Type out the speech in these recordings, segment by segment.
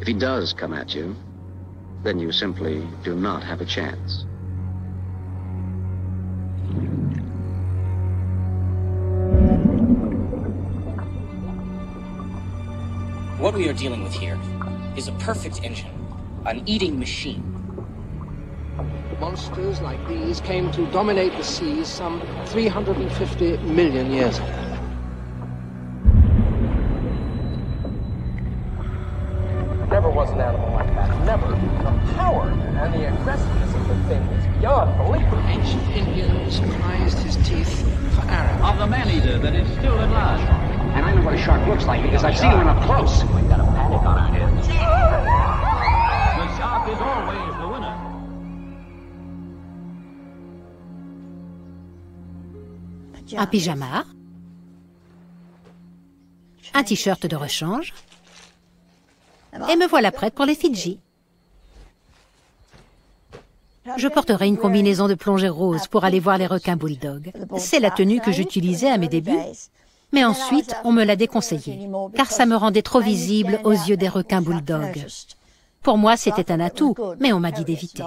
If he does come at you, then you simply do not have a chance. What we are dealing with here is a perfect engine, an eating machine. Monsters like these came to dominate the seas some 350 million years ago. Never was an animal like that. Never. The power and the aggressiveness of the thing is beyond belief. Ancient Indians prized his teeth for arrows. Of the man-eater that is still at large. And I know what a shark looks like because I've seen one up close. We've got a panic on our hands. The shark is always the winner. Un pyjama, un t-shirt de rechange, et me voilà prête pour les Fidji. Je porterai une combinaison de plongée rose pour aller voir les requins bulldogs. C'est la tenue que j'utilisais à mes débuts, mais ensuite on me l'a déconseillée, car ça me rendait trop visible aux yeux des requins bulldogs. Pour moi, c'était un atout, mais on m'a dit d'éviter.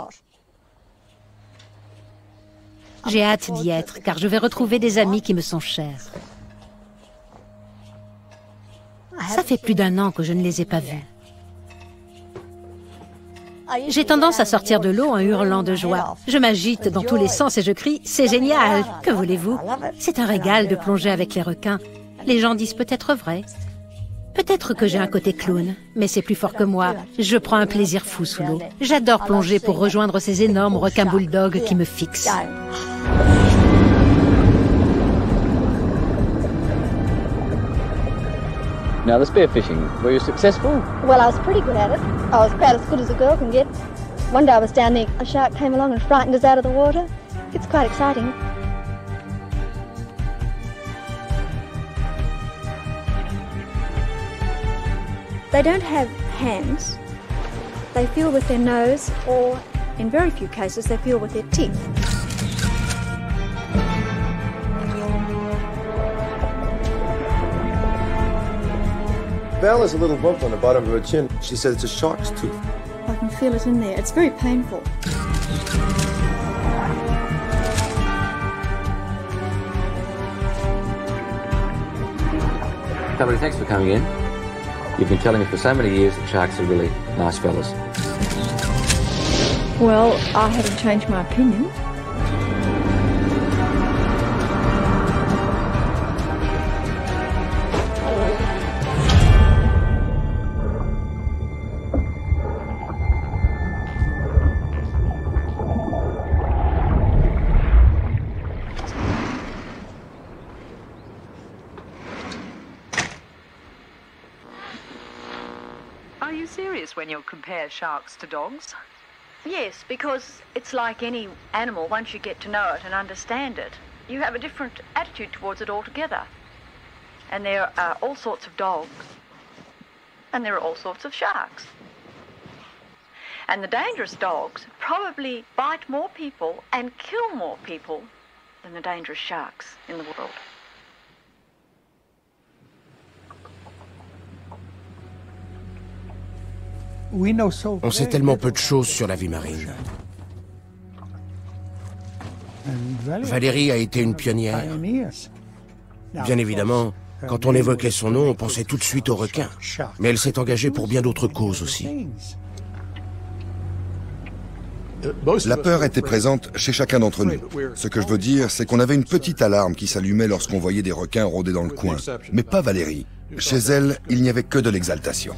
J'ai hâte d'y être, car je vais retrouver des amis qui me sont chers. Ça fait plus d'1 an que je ne les ai pas vus. J'ai tendance à sortir de l'eau en hurlant de joie. Je m'agite dans tous les sens et je crie « C'est génial !» Que voulez-vous? C'est un régal de plonger avec les requins. Les gens disent peut-être vrai. Peut-être que j'ai un côté clown, mais c'est plus fort que moi. Je prends un plaisir fou sous l'eau. J'adore plonger pour rejoindre ces énormes requins bulldogs qui me fixent. Now, the spearfishing, were you successful? Well, I was pretty good at it. I was about as good as a girl can get. One day I was down there, a shark came along and frightened us out of the water. It's quite exciting. They don't have hands. They feel with their nose, or in very few cases, they feel with their teeth. Val has a little bump on the bottom of her chin. She said it's a shark's tooth. I can feel it in there. It's very painful. Valerie, thanks for coming in. You've been telling me for so many years that sharks are really nice fellas. Well, I haven't changed my opinion. Are you serious when you compare sharks to dogs? Yes, because it's like any animal. Once you get to know it and understand it, you have a different attitude towards it altogether. And there are all sorts of dogs, and there are all sorts of sharks. And the dangerous dogs probably bite more people and kill more people than the dangerous sharks in the world. On sait tellement peu de choses sur la vie marine. Valérie a été une pionnière. Bien évidemment, quand on évoquait son nom, on pensait tout de suite aux requins. Mais elle s'est engagée pour bien d'autres causes aussi. La peur était présente chez chacun d'entre nous. Ce que je veux dire, c'est qu'on avait une petite alarme qui s'allumait lorsqu'on voyait des requins rôder dans le coin. Mais pas Valérie. Chez elle, il n'y avait que de l'exaltation.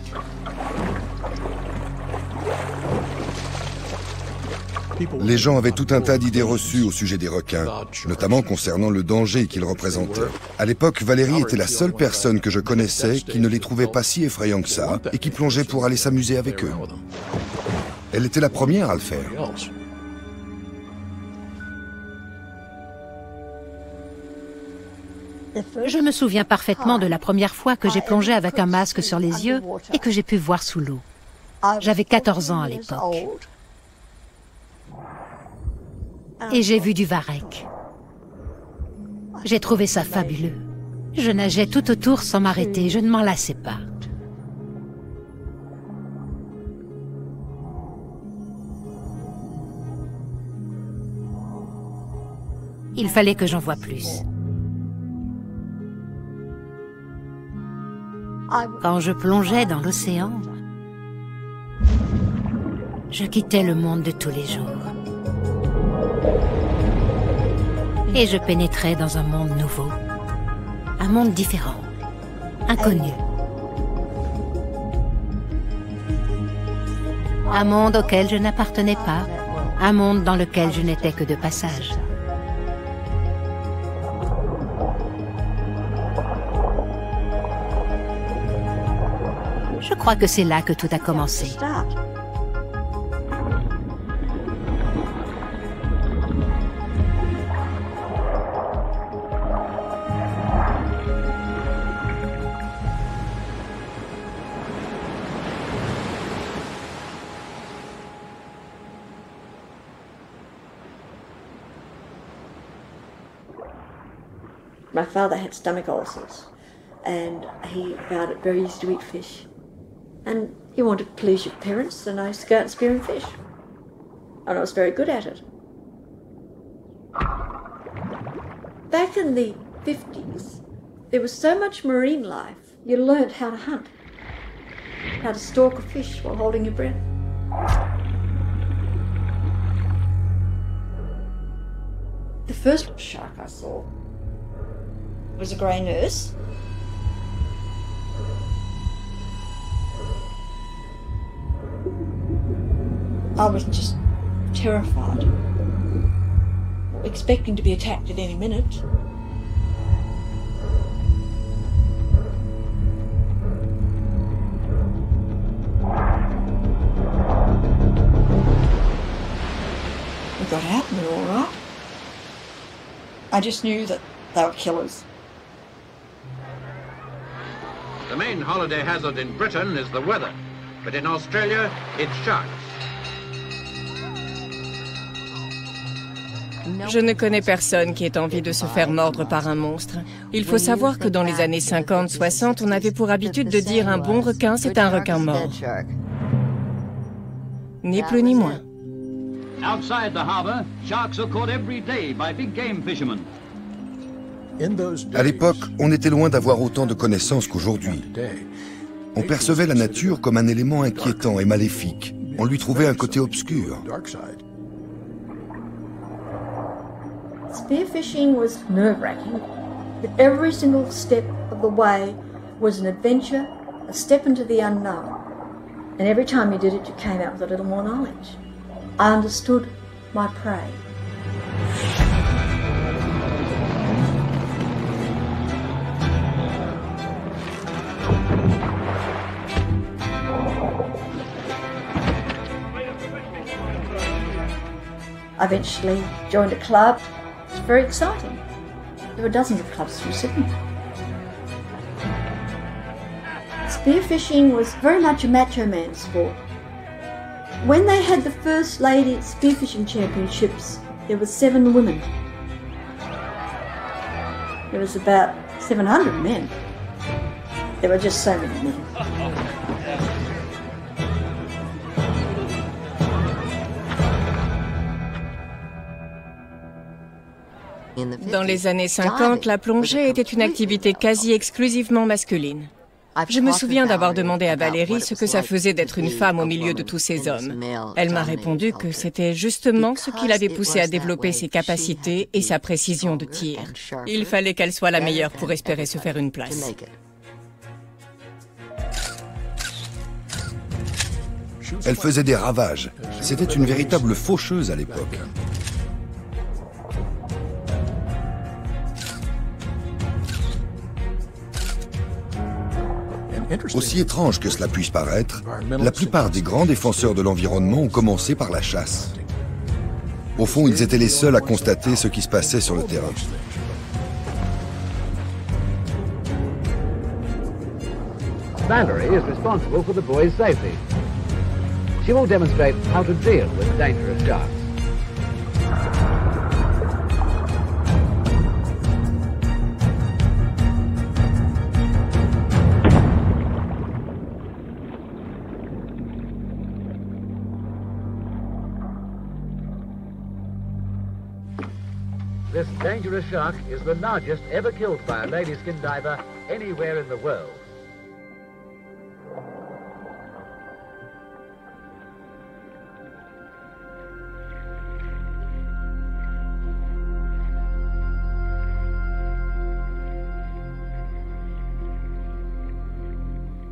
Les gens avaient tout un tas d'idées reçues au sujet des requins, notamment concernant le danger qu'ils représentaient. À l'époque, Valérie était la seule personne que je connaissais qui ne les trouvait pas si effrayants que ça et qui plongeait pour aller s'amuser avec eux. Elle était la première à le faire. Je me souviens parfaitement de la première fois que j'ai plongé avec un masque sur les yeux et que j'ai pu voir sous l'eau. J'avais 14 ans à l'époque. Et j'ai vu du varech. J'ai trouvé ça fabuleux. Je nageais tout autour sans m'arrêter, je ne m'en lassais pas. Il fallait que j'en voie plus. Quand je plongeais dans l'océan, je quittais le monde de tous les jours. Et je pénétrais dans un monde nouveau, un monde différent, inconnu. Un monde auquel je n'appartenais pas, un monde dans lequel je n'étais que de passage. Je crois que c'est là que tout a commencé. My father had stomach ulcers, and he found it very easy to eat fish. And you want to please your parents, and I used to go out and spear and fish. And I was very good at it. Back in the 50s, there was so much marine life, you learned how to hunt, how to stalk a fish while holding your breath. The first shark I saw was a grey nurse. I was just terrified, expecting to be attacked at any minute. We got out and we were all right. I just knew that they were killers. The main holiday hazard in Britain is the weather, but in Australia, it's sharks. Je ne connais personne qui ait envie de se faire mordre par un monstre. Il faut savoir que dans les années 50-60, on avait pour habitude de dire un bon requin, c'est un requin mort. Ni plus ni moins. Outside the harbour, sharks are caught every day by big game fishermen. À l'époque, on était loin d'avoir autant de connaissances qu'aujourd'hui. On percevait la nature comme un élément inquiétant et maléfique. On lui trouvait un côté obscur. Spearfishing was nerve-wracking, but every single step of the way was an adventure, a step into the unknown. And every time you did it, you came out with a little more knowledge. I understood my prey. I eventually joined a club. It's very exciting. There are dozens of clubs through Sydney. Spearfishing was very much a macho man sport. When they had the first lady spearfishing championships, there were 7 women. There was about 700 men. There were just so many men. Dans les années 50, la plongée était une activité quasi exclusivement masculine. Je me souviens d'avoir demandé à Valérie ce que ça faisait d'être une femme au milieu de tous ces hommes. Elle m'a répondu que c'était justement ce qui l'avait poussée à développer ses capacités et sa précision de tir. Il fallait qu'elle soit la meilleure pour espérer se faire une place. Elle faisait des ravages. C'était une véritable faucheuse à l'époque. Aussi étrange que cela puisse paraître, la plupart des grands défenseurs de l'environnement ont commencé par la chasse. Au fond, ils étaient les seuls à constater ce qui se passait sur le terrain. Valerie is responsible for the boys' safety. She will demonstrate how to deal with dangerous sharks. This dangerous shark is the largest ever killed by a lady skin diver anywhere in the world.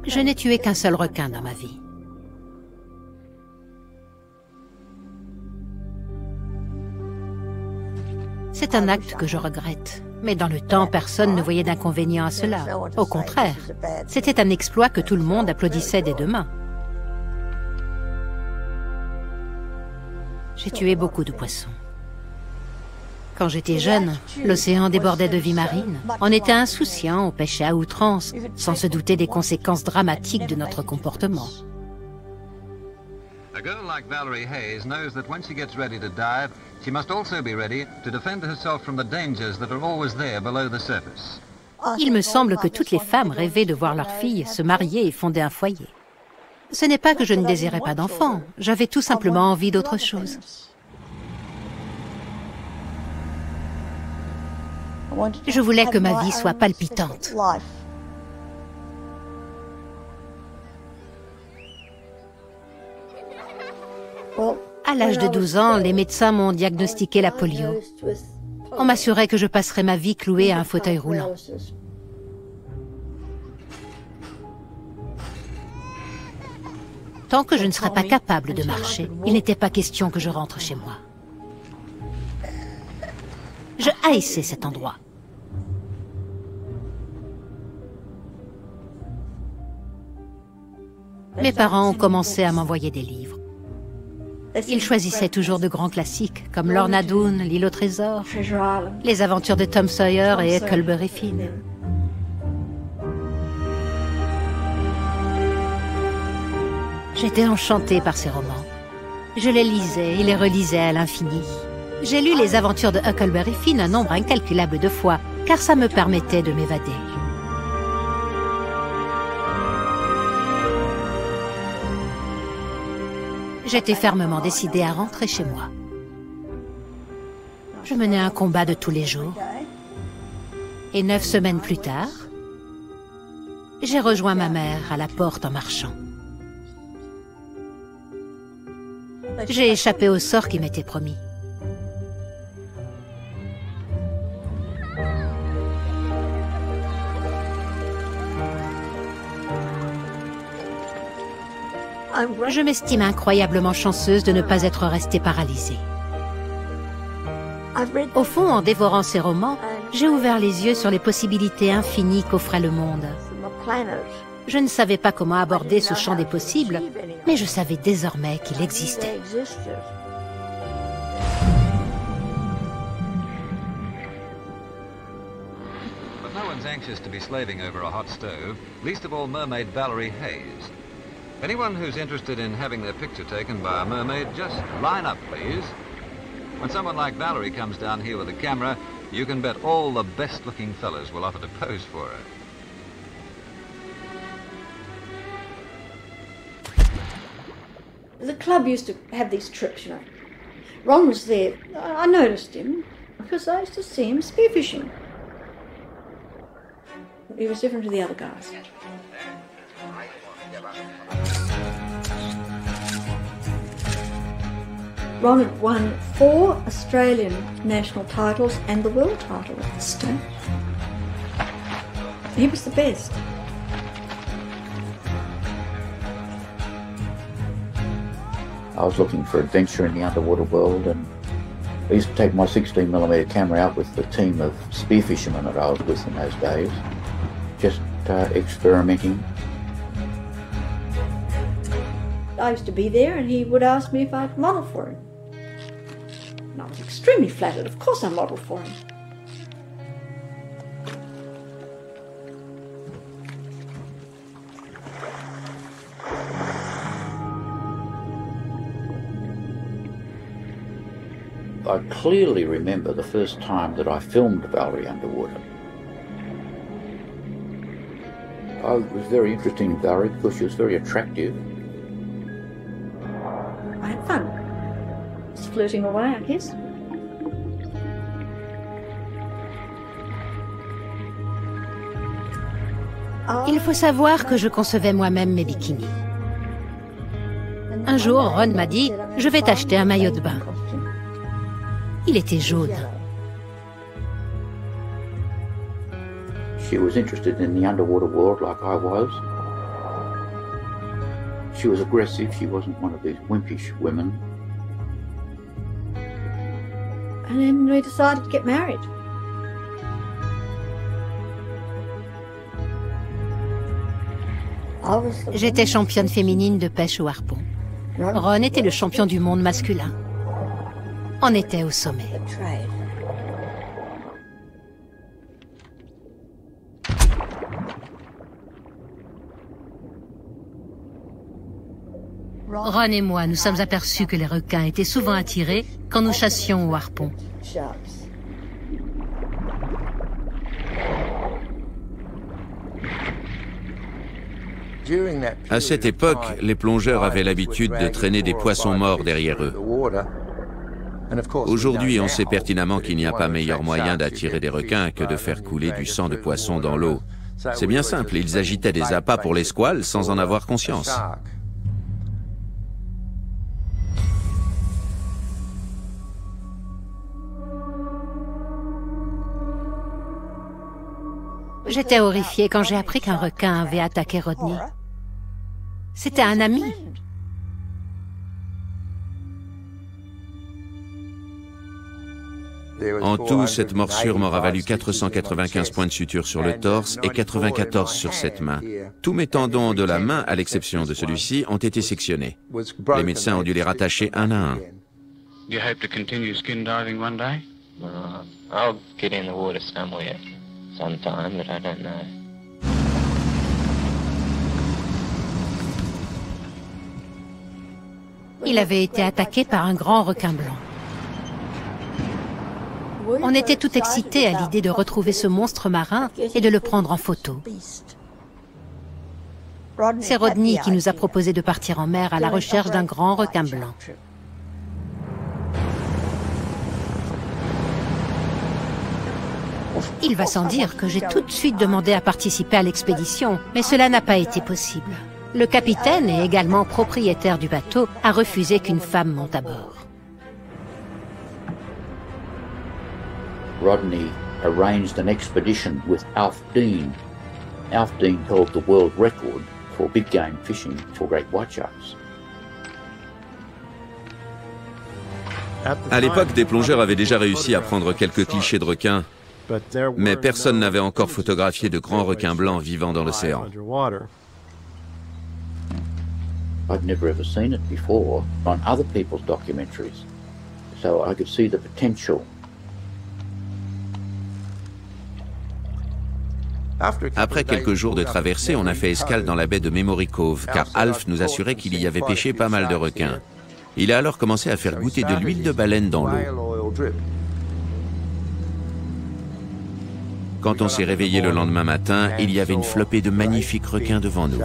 Je n'ai tué qu'un seul requin dans ma vie. C'est un acte que je regrette. Mais dans le temps, personne ne voyait d'inconvénient à cela. Au contraire, c'était un exploit que tout le monde applaudissait des deux mains. J'ai tué beaucoup de poissons. Quand j'étais jeune, l'océan débordait de vie marine. On était insouciants, on pêchait à outrance, sans se douter des conséquences dramatiques de notre comportement. A girl like Valerie Hayes knows that when she gets ready to dive, she must also be ready to defend herself from the dangers that are always there below the surface. Il me semble que toutes les femmes rêvaient de voir leur fille se marier et fonder un foyer. Ce n'est pas que je ne désirais pas d'enfant, j'avais tout simplement envie d'autre chose. Je voulais que ma vie soit palpitante. À l'âge de 12 ans, les médecins m'ont diagnostiqué la polio. On m'assurait que je passerais ma vie clouée à un fauteuil roulant. Tant que je ne serais pas capable de marcher, il n'était pas question que je rentre chez moi. Je haïssais cet endroit. Mes parents ont commencé à m'envoyer des livres. Ils choisissaient toujours de grands classiques, comme Lorna Doone, L'île au trésor, Les aventures de Tom Sawyer et Huckleberry Finn. J'étais enchantée par ces romans. Je les lisais et les relisais à l'infini. J'ai lu Les aventures de Huckleberry Finn un nombre incalculable de fois, car ça me permettait de m'évader. J'étais fermement décidée à rentrer chez moi. Je menais un combat de tous les jours. Et 9 semaines plus tard, j'ai rejoint ma mère à la porte en marchant. J'ai échappé au sort qui m'était promis. Je m'estime incroyablement chanceuse de ne pas être restée paralysée. Au fond, en dévorant ces romans, j'ai ouvert les yeux sur les possibilités infinies qu'offrait le monde. Je ne savais pas comment aborder ce champ des possibles, mais je savais désormais qu'il existait. But no one's anxious to be slaving over a hot stove, least of all mermaid Valerie Hayes. Anyone who's interested in having their picture taken by a mermaid, just line up, please. When someone like Valerie comes down here with a camera, you can bet all the best-looking fellas will offer to pose for her. The club used to have these trips, you know. Ron was there. I noticed him because I used to see him spearfishing. He was different to the other guys. Ron had won 4 Australian national titles and the world title at this stage. He was the best. I was looking for adventure in the underwater world, and I used to take my 16mm camera out with the team of spearfishermen that I was with in those days, just experimenting. I used to be there and he would ask me if I'd model for him. And I was extremely flattered. Of course I modelled for him. I clearly remember the first time that I filmed Valerie underwater. It was very interesting in Valerie because she was very attractive. I had fun. Just flirting away, I guess. Il faut savoir que je concevais moi-même mes bikinis. Un jour, Ron m'a dit « Je vais t'acheter un maillot de bain ». Il était jaune. She was interested in the underwater world like I was. She was aggressive. She wasn't one of these wimpish women. And then we decided to get married. J'étais championne féminine de pêche au harpon. Ron était le champion du monde masculin. On était au sommet. Ron et moi nous sommes aperçus que les requins étaient souvent attirés quand nous chassions au harpon. À cette époque, les plongeurs avaient l'habitude de traîner des poissons morts derrière eux. Aujourd'hui, on sait pertinemment qu'il n'y a pas meilleur moyen d'attirer des requins que de faire couler du sang de poisson dans l'eau. C'est bien simple, ils agitaient des appâts pour les squales sans en avoir conscience. J'étais horrifiée quand j'ai appris qu'un requin avait attaqué Rodney. C'était un ami. En tout, cette morsure m'aura valu 495 points de suture sur le torse et 94 sur cette main. Tous mes tendons de la main, à l'exception de celui-ci, ont été sectionnés. Les médecins ont dû les rattacher un à un. Do you hope to continue skin diving one day? I'll get in the water somewhere, sometime, but I don't know. Il avait été attaqué par un grand requin blanc. On était tout excités à l'idée de retrouver ce monstre marin et de le prendre en photo. C'est Rodney qui nous a proposé de partir en mer à la recherche d'un grand requin blanc. Il va sans dire que j'ai tout de suite demandé à participer à l'expédition, mais cela n'a pas été possible. Le capitaine, et également propriétaire du bateau, a refusé qu'une femme monte à bord. Rodney arranged an expedition with Alf Dean. Alf Dean held the world record for big game fishing for great white sharks. À l'époque, des plongeurs avaient déjà réussi à prendre quelques clichés de requins, mais personne n'avait encore photographié de grands requins blancs vivant dans l'océan. I'd never ever seen it before on other people's documentaries, so I could see the potential. Après quelques jours de traversée, on a fait escale dans la baie de Memory Cove, car Alf nous assurait qu'il y avait pêché pas mal de requins. Il a alors commencé à faire goûter de l'huile de baleine dans l'eau. Quand on s'est réveillé le lendemain matin, il y avait une flopée de magnifiques requins devant nous.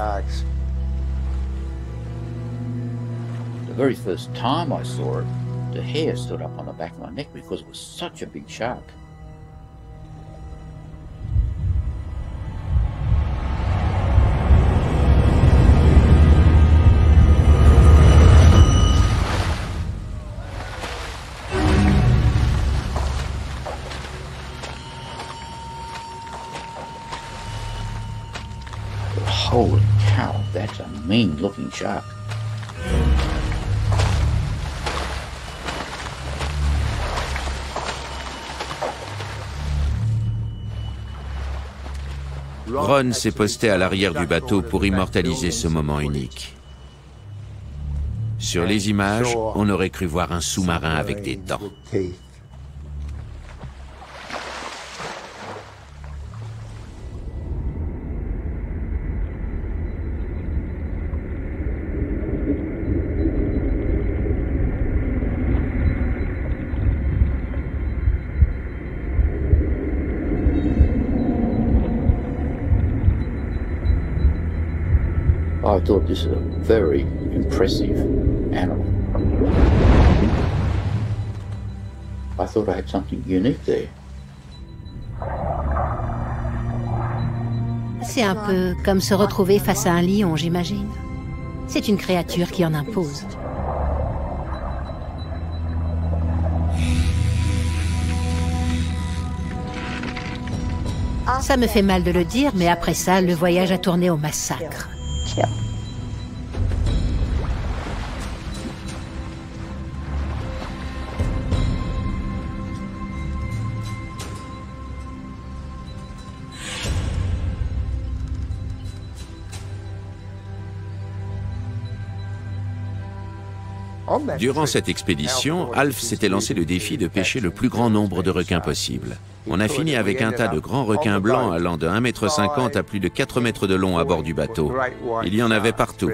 The very first time I saw it, the hair stood up on the back of my neck because it was such a big shark. Holy cow, that's a mean-looking shark. Ron s'est posté à l'arrière du bateau pour immortaliser ce moment unique. Sur les images, on aurait cru voir un sous-marin avec des dents. I thought this is a very impressive animal. I thought I had something unique there. C'est un peu comme se retrouver face à un lion, j'imagine. C'est une créature qui en impose. Ça me fait mal de le dire, mais après ça, le voyage a tourné au massacre. Durant cette expédition, Alf s'était lancé le défi de pêcher le plus grand nombre de requins possible. On a fini avec un tas de grands requins blancs allant de 1,50 m à plus de 4 mètres de long à bord du bateau. Il y en avait partout.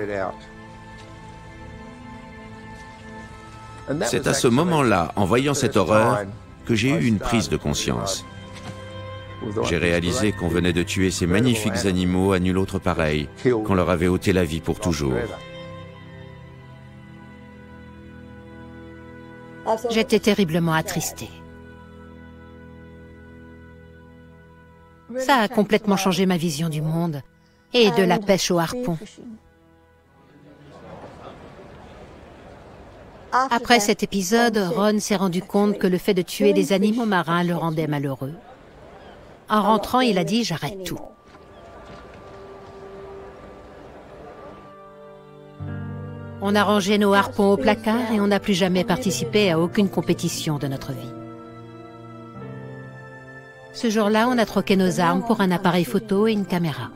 C'est à ce moment-là, en voyant cette horreur, que j'ai eu une prise de conscience. J'ai réalisé qu'on venait de tuer ces magnifiques animaux à nul autre pareil, qu'on leur avait ôté la vie pour toujours. J'étais terriblement attristée. Ça a complètement changé ma vision du monde et de la pêche au harpon. Après cet épisode, Ron s'est rendu compte que le fait de tuer des animaux marins le rendait malheureux. En rentrant, il a dit « j'arrête tout ». On a rangé nos harpons au placard et on n'a plus jamais participé à aucune compétition de notre vie. Ce jour-là, on a troqué nos armes pour un appareil photo et une caméra.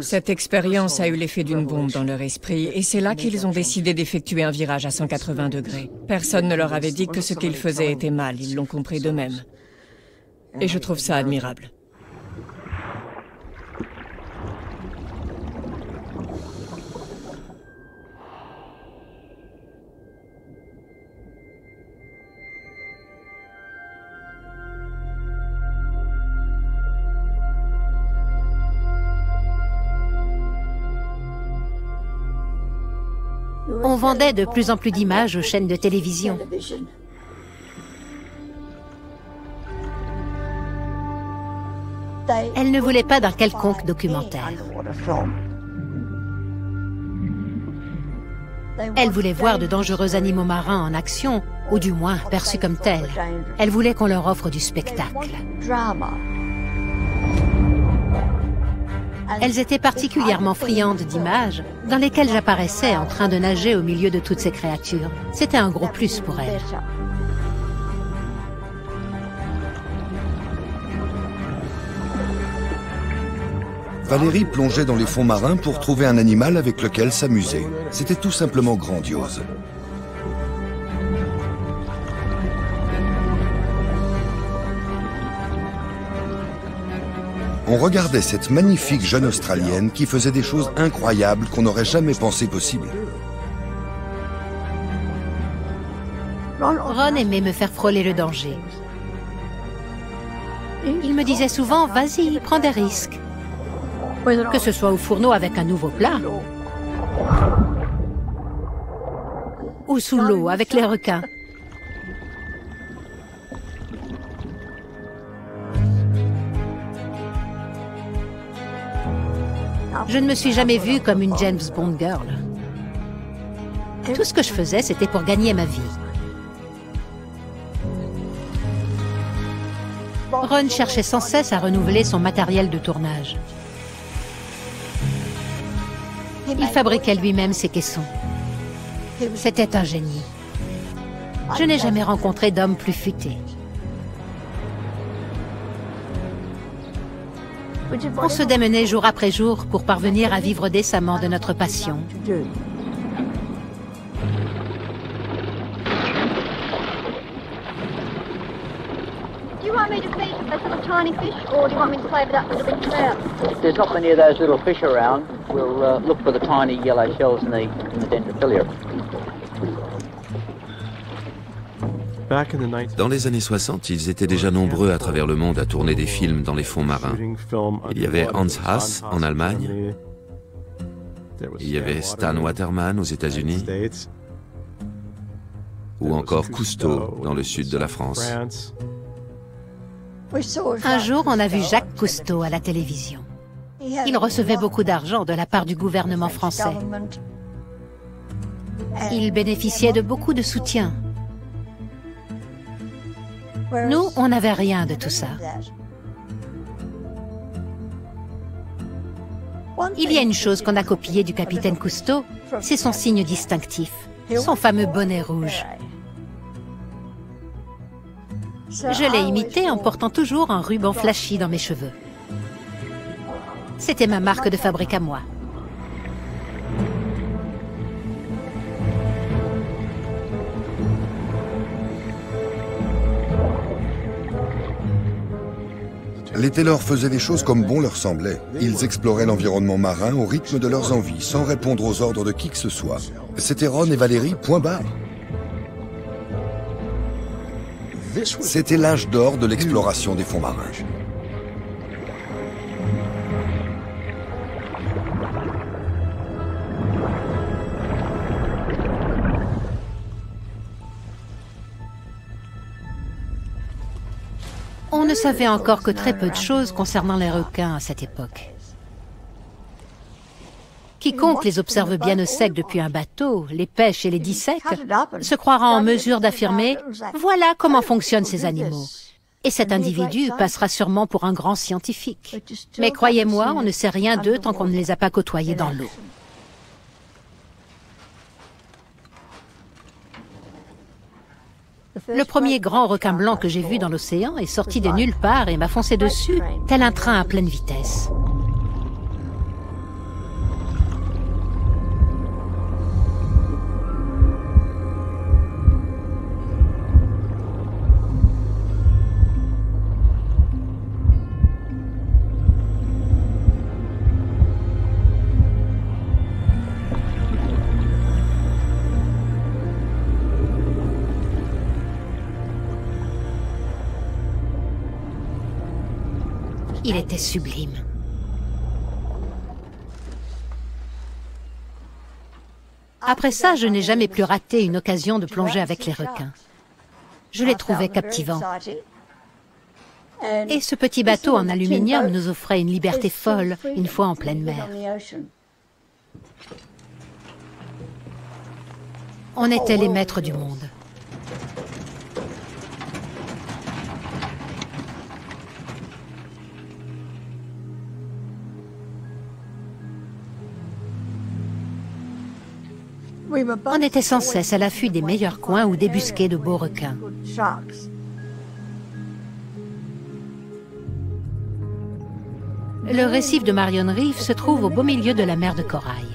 Cette expérience a eu l'effet d'une bombe dans leur esprit et c'est là qu'ils ont décidé d'effectuer un virage à 180 degrés. Personne ne leur avait dit que ce qu'ils faisaient était mal, ils l'ont compris d'eux-mêmes. Et je trouve ça admirable. On vendait de plus en plus d'images aux chaînes de télévision. Elle ne voulait pas d'un quelconque documentaire. Elle voulait voir de dangereux animaux marins en action, ou du moins perçus comme tels. Elle voulait qu'on leur offre du spectacle. Elles étaient particulièrement friandes d'images dans lesquelles j'apparaissais en train de nager au milieu de toutes ces créatures. C'était un gros plus pour elles. Valérie plongeait dans les fonds marins pour trouver un animal avec lequel s'amuser. C'était tout simplement grandiose. On regardait cette magnifique jeune Australienne qui faisait des choses incroyables qu'on n'aurait jamais pensé possibles. Ron aimait me faire frôler le danger. Il me disait souvent « Vas-y, prends des risques ». Que ce soit au fourneau avec un nouveau plat, ou sous l'eau avec les requins. Je ne me suis jamais vue comme une James Bond girl. Tout ce que je faisais, c'était pour gagner ma vie. Ron cherchait sans cesse à renouveler son matériel de tournage. Il fabriquait lui-même ses caissons. C'était un génie. Je n'ai jamais rencontré d'homme plus futé. On se démenait jour après jour pour parvenir à vivre décemment de notre passion. Do you want me to feed a little tiny fish, or do you want me to play with that little bit trout? If there's not many of those little fish around, we'll look for the tiny yellow shells in the dendrophilia. Dans les années 60, ils étaient déjà nombreux à travers le monde à tourner des films dans les fonds marins. Il y avait Hans Haas en Allemagne, il y avait Stan Waterman aux États-Unis, ou encore Cousteau dans le sud de la France. Un jour, on a vu Jacques Cousteau à la télévision. Il recevait beaucoup d'argent de la part du gouvernement français. Il bénéficiait de beaucoup de soutien. Nous, on n'avait rien de tout ça. Il y a une chose qu'on a copiée du capitaine Cousteau, c'est son signe distinctif, son fameux bonnet rouge. Je l'ai imité en portant toujours un ruban flashy dans mes cheveux. C'était ma marque de fabrique à moi. Les Taylor faisaient les choses comme bon leur semblait. Ils exploraient l'environnement marin au rythme de leurs envies, sans répondre aux ordres de qui que ce soit. C'était Ron et Valérie, point barre. C'était l'âge d'or de l'exploration des fonds marins. On ne savait encore que très peu de choses concernant les requins à cette époque. Quiconque les observe bien au sec depuis un bateau, les pêche et les dissèque, se croira en mesure d'affirmer « Voilà comment fonctionnent ces animaux ». Et cet individu passera sûrement pour un grand scientifique. Mais croyez-moi, on ne sait rien d'eux tant qu'on ne les a pas côtoyés dans l'eau. Le premier grand requin blanc que j'ai vu dans l'océan est sorti de nulle part et m'a foncé dessus, tel un train à pleine vitesse. Il était sublime. Après ça, je n'ai jamais plus raté une occasion de plonger avec les requins. Je les trouvais captivants. Et ce petit bateau en aluminium nous offrait une liberté folle une fois en pleine mer. On était les maîtres du monde. On était sans cesse à l'affût des meilleurs coins ou débusqués de beaux requins. Le récif de Marion Reef se trouve au beau milieu de la mer de corail.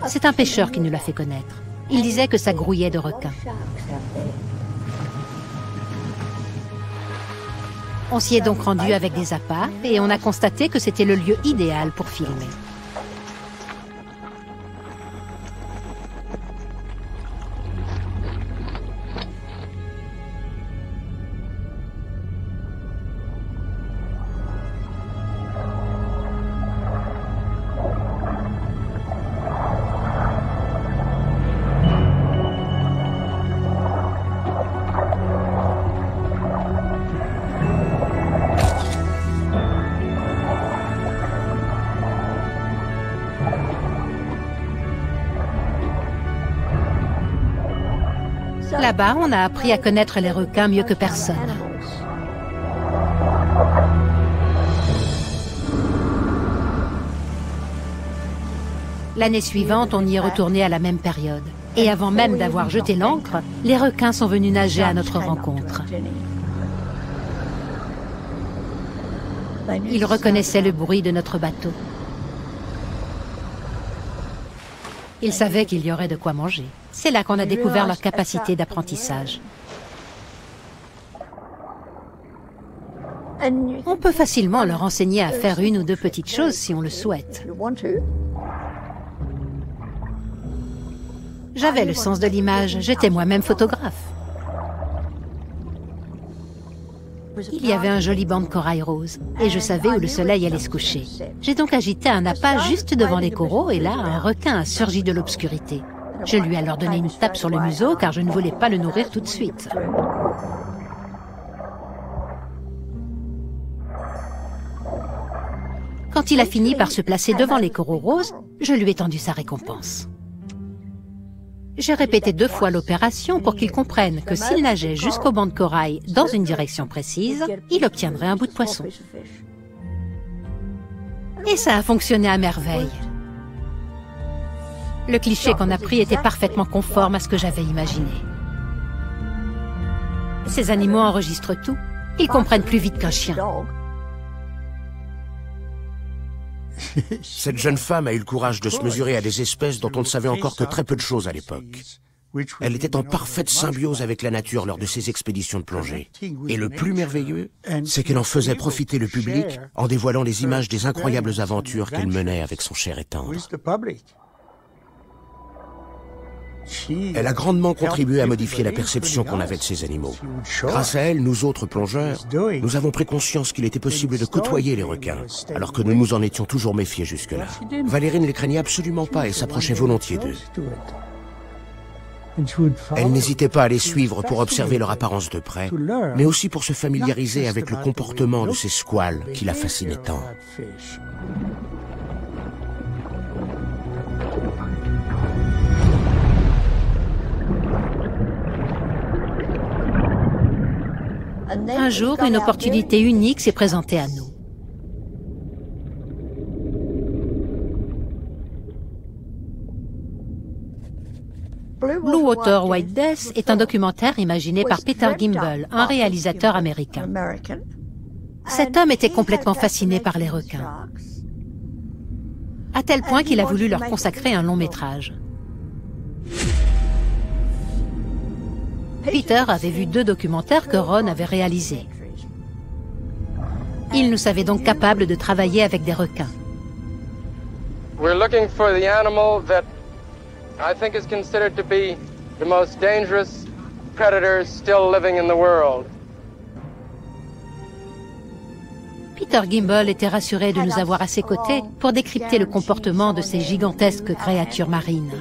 C'est un pêcheur qui nous l'a fait connaître. Il disait que ça grouillait de requins. On s'y est donc rendu avec des appâts et on a constaté que c'était le lieu idéal pour filmer. Là-bas, on a appris à connaître les requins mieux que personne. L'année suivante, on y est retourné à la même période. Et avant même d'avoir jeté l'ancre, les requins sont venus nager à notre rencontre. Ils reconnaissaient le bruit de notre bateau. Ils savaient qu'il y aurait de quoi manger. C'est là qu'on a découvert leur capacité d'apprentissage. On peut facilement leur enseigner à faire une ou deux petites choses si on le souhaite. J'avais le sens de l'image, j'étais moi-même photographe. Il y avait un joli banc de corail rose, et je savais où le soleil allait se coucher. J'ai donc agité un appât juste devant les coraux, et là, un requin a surgi de l'obscurité. Je lui ai alors donné une tape sur le museau, car je ne voulais pas le nourrir tout de suite. Quand il a fini par se placer devant les coraux roses, je lui ai tendu sa récompense. J'ai répété 2 fois l'opération pour qu'il comprenne que s'il nageait jusqu'au banc de corail dans une direction précise, il obtiendrait un bout de poisson. Et ça a fonctionné à merveille. Le cliché qu'on a pris était parfaitement conforme à ce que j'avais imaginé. Ces animaux enregistrent tout. Ils comprennent plus vite qu'un chien. Cette jeune femme a eu le courage de se mesurer à des espèces dont on ne savait encore que très peu de choses à l'époque. Elle était en parfaite symbiose avec la nature lors de ses expéditions de plongée. Et le plus merveilleux, c'est qu'elle en faisait profiter le public en dévoilant les images des incroyables aventures qu'elle menait avec son cher et tendre. Elle a grandement contribué à modifier la perception qu'on avait de ces animaux. Grâce à elle, nous autres plongeurs, nous avons pris conscience qu'il était possible de côtoyer les requins, alors que nous nous en étions toujours méfiés jusque-là. Valérie ne les craignait absolument pas et s'approchait volontiers d'eux. Elle n'hésitait pas à les suivre pour observer leur apparence de près, mais aussi pour se familiariser avec le comportement de ces squales qui la fascinaient tant. Un jour, une opportunité unique s'est présentée à nous. Blue Water, White Death est un documentaire imaginé par Peter Gimbel, un réalisateur américain. Cet homme était complètement fasciné par les requins, à tel point qu'il a voulu leur consacrer un long métrage. Peter avait vu 2 documentaires que Ron avait réalisés. Il nous savait donc capables de travailler avec des requins. We're looking for the animal that I think is considered to be the most dangerous predators still living in the world. Peter Gimbel était rassuré de nous avoir à ses côtés pour décrypter le comportement de ces gigantesques créatures marines.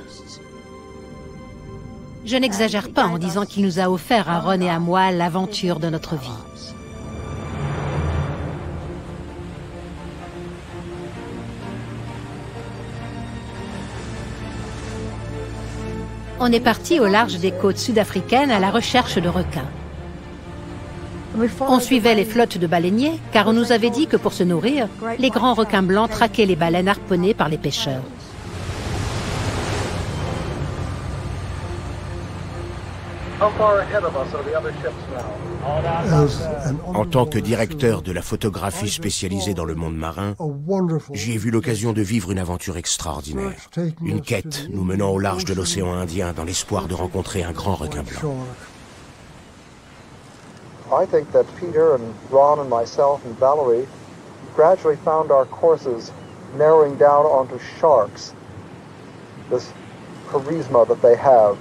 Je n'exagère pas en disant qu'il nous a offert à Ron et à moi l'aventure de notre vie. On est parti au large des côtes sud-africaines à la recherche de requins. On suivait les flottes de baleiniers car on nous avait dit que pour se nourrir, les grands requins blancs traquaient les baleines harponnées par les pêcheurs. En tant que directeur de la photographie spécialisée dans le monde marin, j'y ai vu l'occasion de vivre une aventure extraordinaire. Une quête nous menant au large de l'océan Indien dans l'espoir de rencontrer un grand requin blanc. I think that Peter and Ron and myself and Valerie gradually found our courses narrowing down onto sharks. This charisma that they have.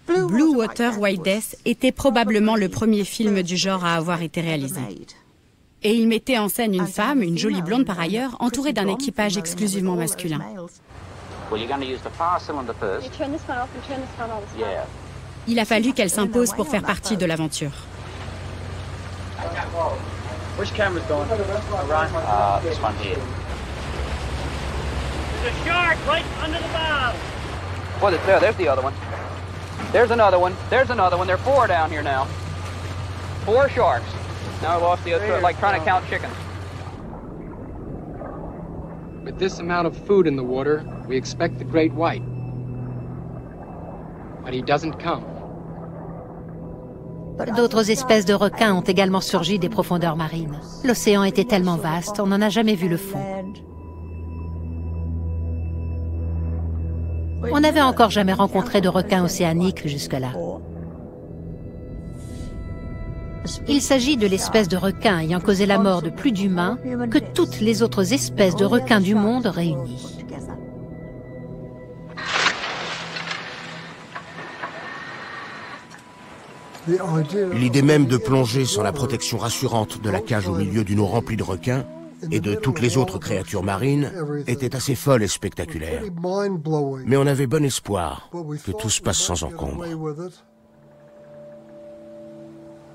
Blue Water, White Death était probablement le premier film du genre à avoir été réalisé. Et il mettait en scène une femme, une jolie blonde par ailleurs, entourée d'un équipage exclusivement masculin. Il a fallu qu'elle s'impose pour faire partie de l'aventure. There's another one. There's another one. There are 4 down here now. 4 sharks. Now I lost the other, like trying to count chickens. With this amount of food in the water, we expect the great white. But he doesn't come. D'autres espèces de requins ont également surgi des profondeurs marines. L'océan était tellement vaste, on n'en a jamais vu le fond. On n'avait encore jamais rencontré de requins océaniques jusque-là. Il s'agit de l'espèce de requin ayant causé la mort de plus d'humains que toutes les autres espèces de requins du monde réunies. L'idée même de plonger sans la protection rassurante de la cage au milieu d'une eau remplie de requins et de toutes les autres créatures marines était assez folle et spectaculaire. Mais on avait bon espoir que tout se passe sans encombre.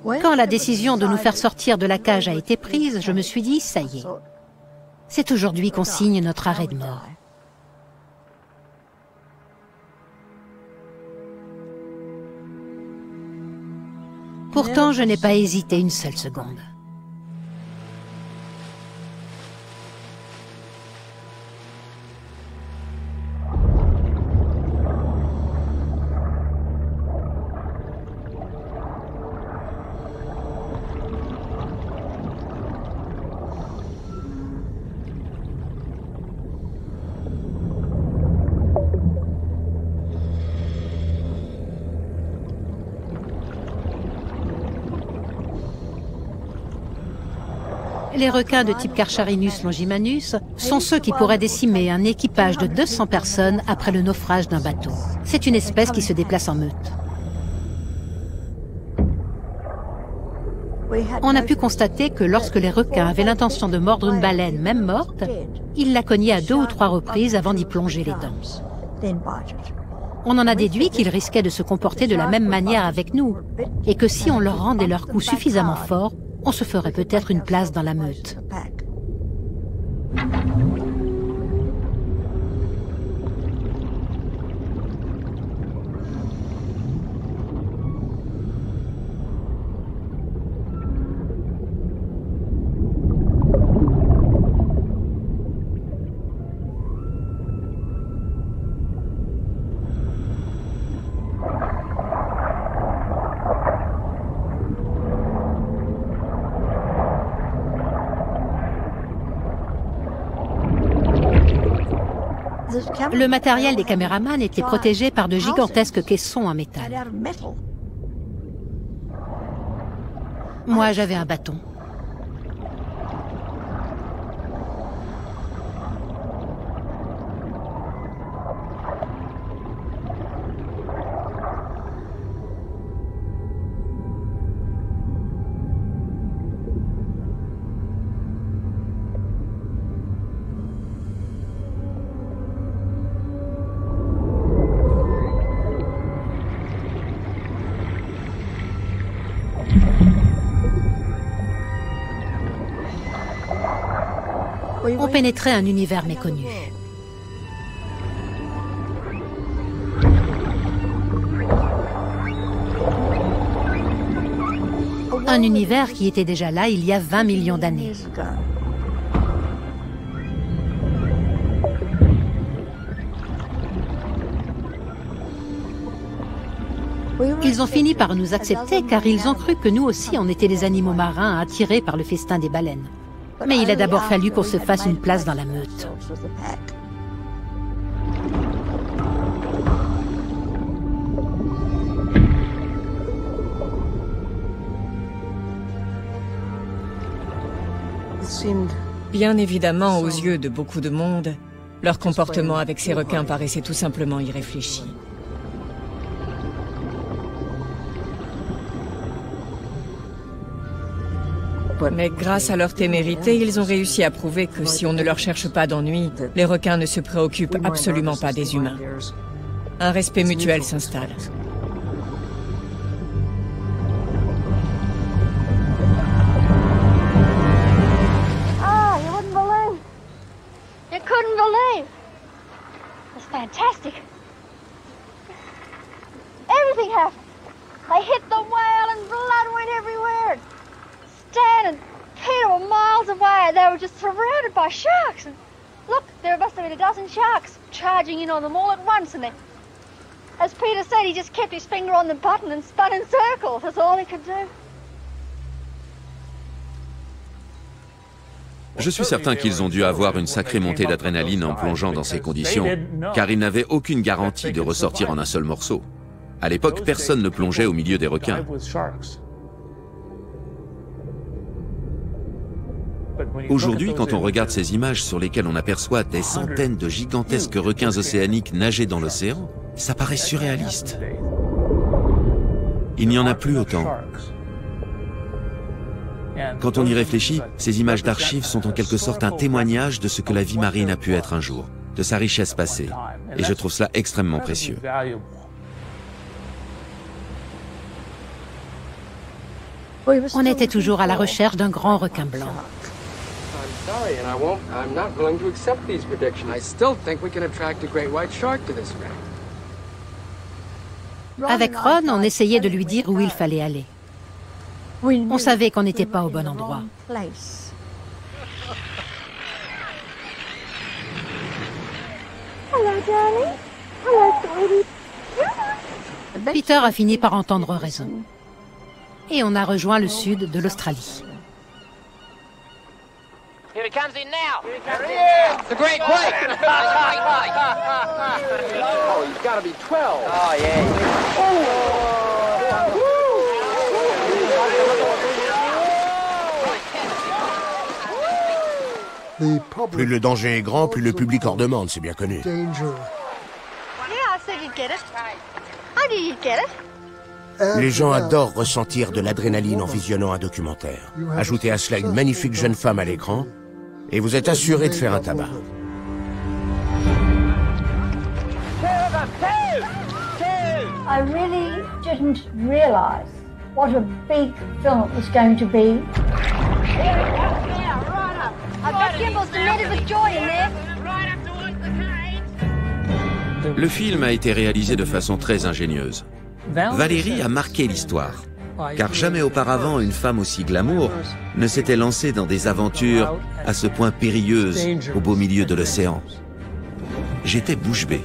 Quand la décision de nous faire sortir de la cage a été prise, je me suis dit, ça y est. C'est aujourd'hui qu'on signe notre arrêt de mort. Pourtant, je n'ai pas hésité une seule seconde. Les requins de type Carcharinus longimanus sont ceux qui pourraient décimer un équipage de 200 personnes après le naufrage d'un bateau. C'est une espèce qui se déplace en meute. On a pu constater que lorsque les requins avaient l'intention de mordre une baleine, même morte, ils la cognaient à 2 ou 3 reprises avant d'y plonger les dents. On en a déduit qu'ils risquaient de se comporter de la même manière avec nous, et que si on leur rendait leur coup suffisamment fort, on se ferait peut-être une place dans la meute. Le matériel des caméramans était protégé par de gigantesques caissons en métal. Moi, j'avais un bâton. On pénétrait un univers méconnu. Un univers qui était déjà là il y a 20 millions d'années. Ils ont fini par nous accepter car ils ont cru que nous aussi on était des animaux marins attirés par le festin des baleines. Mais il a d'abord fallu qu'on se fasse une place dans la meute. Bien évidemment, aux yeux de beaucoup de monde, leur comportement avec ces requins paraissait tout simplement irréfléchi. Mais grâce à leur témérité, ils ont réussi à prouver que si on ne leur cherche pas d'ennui, les requins ne se préoccupent absolument pas des humains. Un respect mutuel s'installe. Ah, you wouldn't believe. You couldn't believe. It's fantastic. Everything happened. They hit the whale and blood went everywhere. Stan and Peter were miles away. They were just surrounded by sharks. And look, there must have been a dozen sharks charging in on them all at once. And as Peter said, he just kept his finger on the button and spun in circles. That's all he could do. Je suis certain qu'ils ont dû avoir une sacrée montée d'adrénaline en plongeant dans ces conditions, car ils n'avaient aucune garantie de ressortir en un seul morceau. À l'époque, personne ne plongeait au milieu des requins. Aujourd'hui, quand on regarde ces images sur lesquelles on aperçoit des centaines de gigantesques requins océaniques nager dans l'océan, ça paraît surréaliste. Il n'y en a plus autant. Quand on y réfléchit, ces images d'archives sont en quelque sorte un témoignage de ce que la vie marine a pu être un jour, de sa richesse passée. Et je trouve cela extrêmement précieux. On était toujours à la recherche d'un grand requin blanc. I'm sorry, and I'm not willing to accept these predictions. I still think we can attract a great white shark to this wreck. Avec Ron, on essayait de lui dire où il fallait aller. On savait qu'on n'était pas au bon endroit. Hello, darling. Hello, sweetie. Peter a fini par entendre raison. Et on a rejoint le sud de l'Australie. Here he comes in now. There he is. The great white. Oh, he's got to be 12. Oh, yeah. Plus le danger est grand, plus le public en demande, c'est bien connu. Yeah, I said you'd get it. I knew you'd get it. Les gens adorent ressentir de l'adrénaline en visionnant un documentaire. Ajoutez à cela une magnifique jeune femme à l'écran, et vous êtes assuré de faire un tabac. I really didn't realize what a big film it was going to be. I bet Gimble's delighted with joy in there. Le film a été réalisé de façon très ingénieuse. Valérie a marqué l'histoire, car jamais auparavant une femme aussi glamour ne s'était lancée dans des aventures à ce point périlleuses au beau milieu de l'océan. J'étais bouche bée.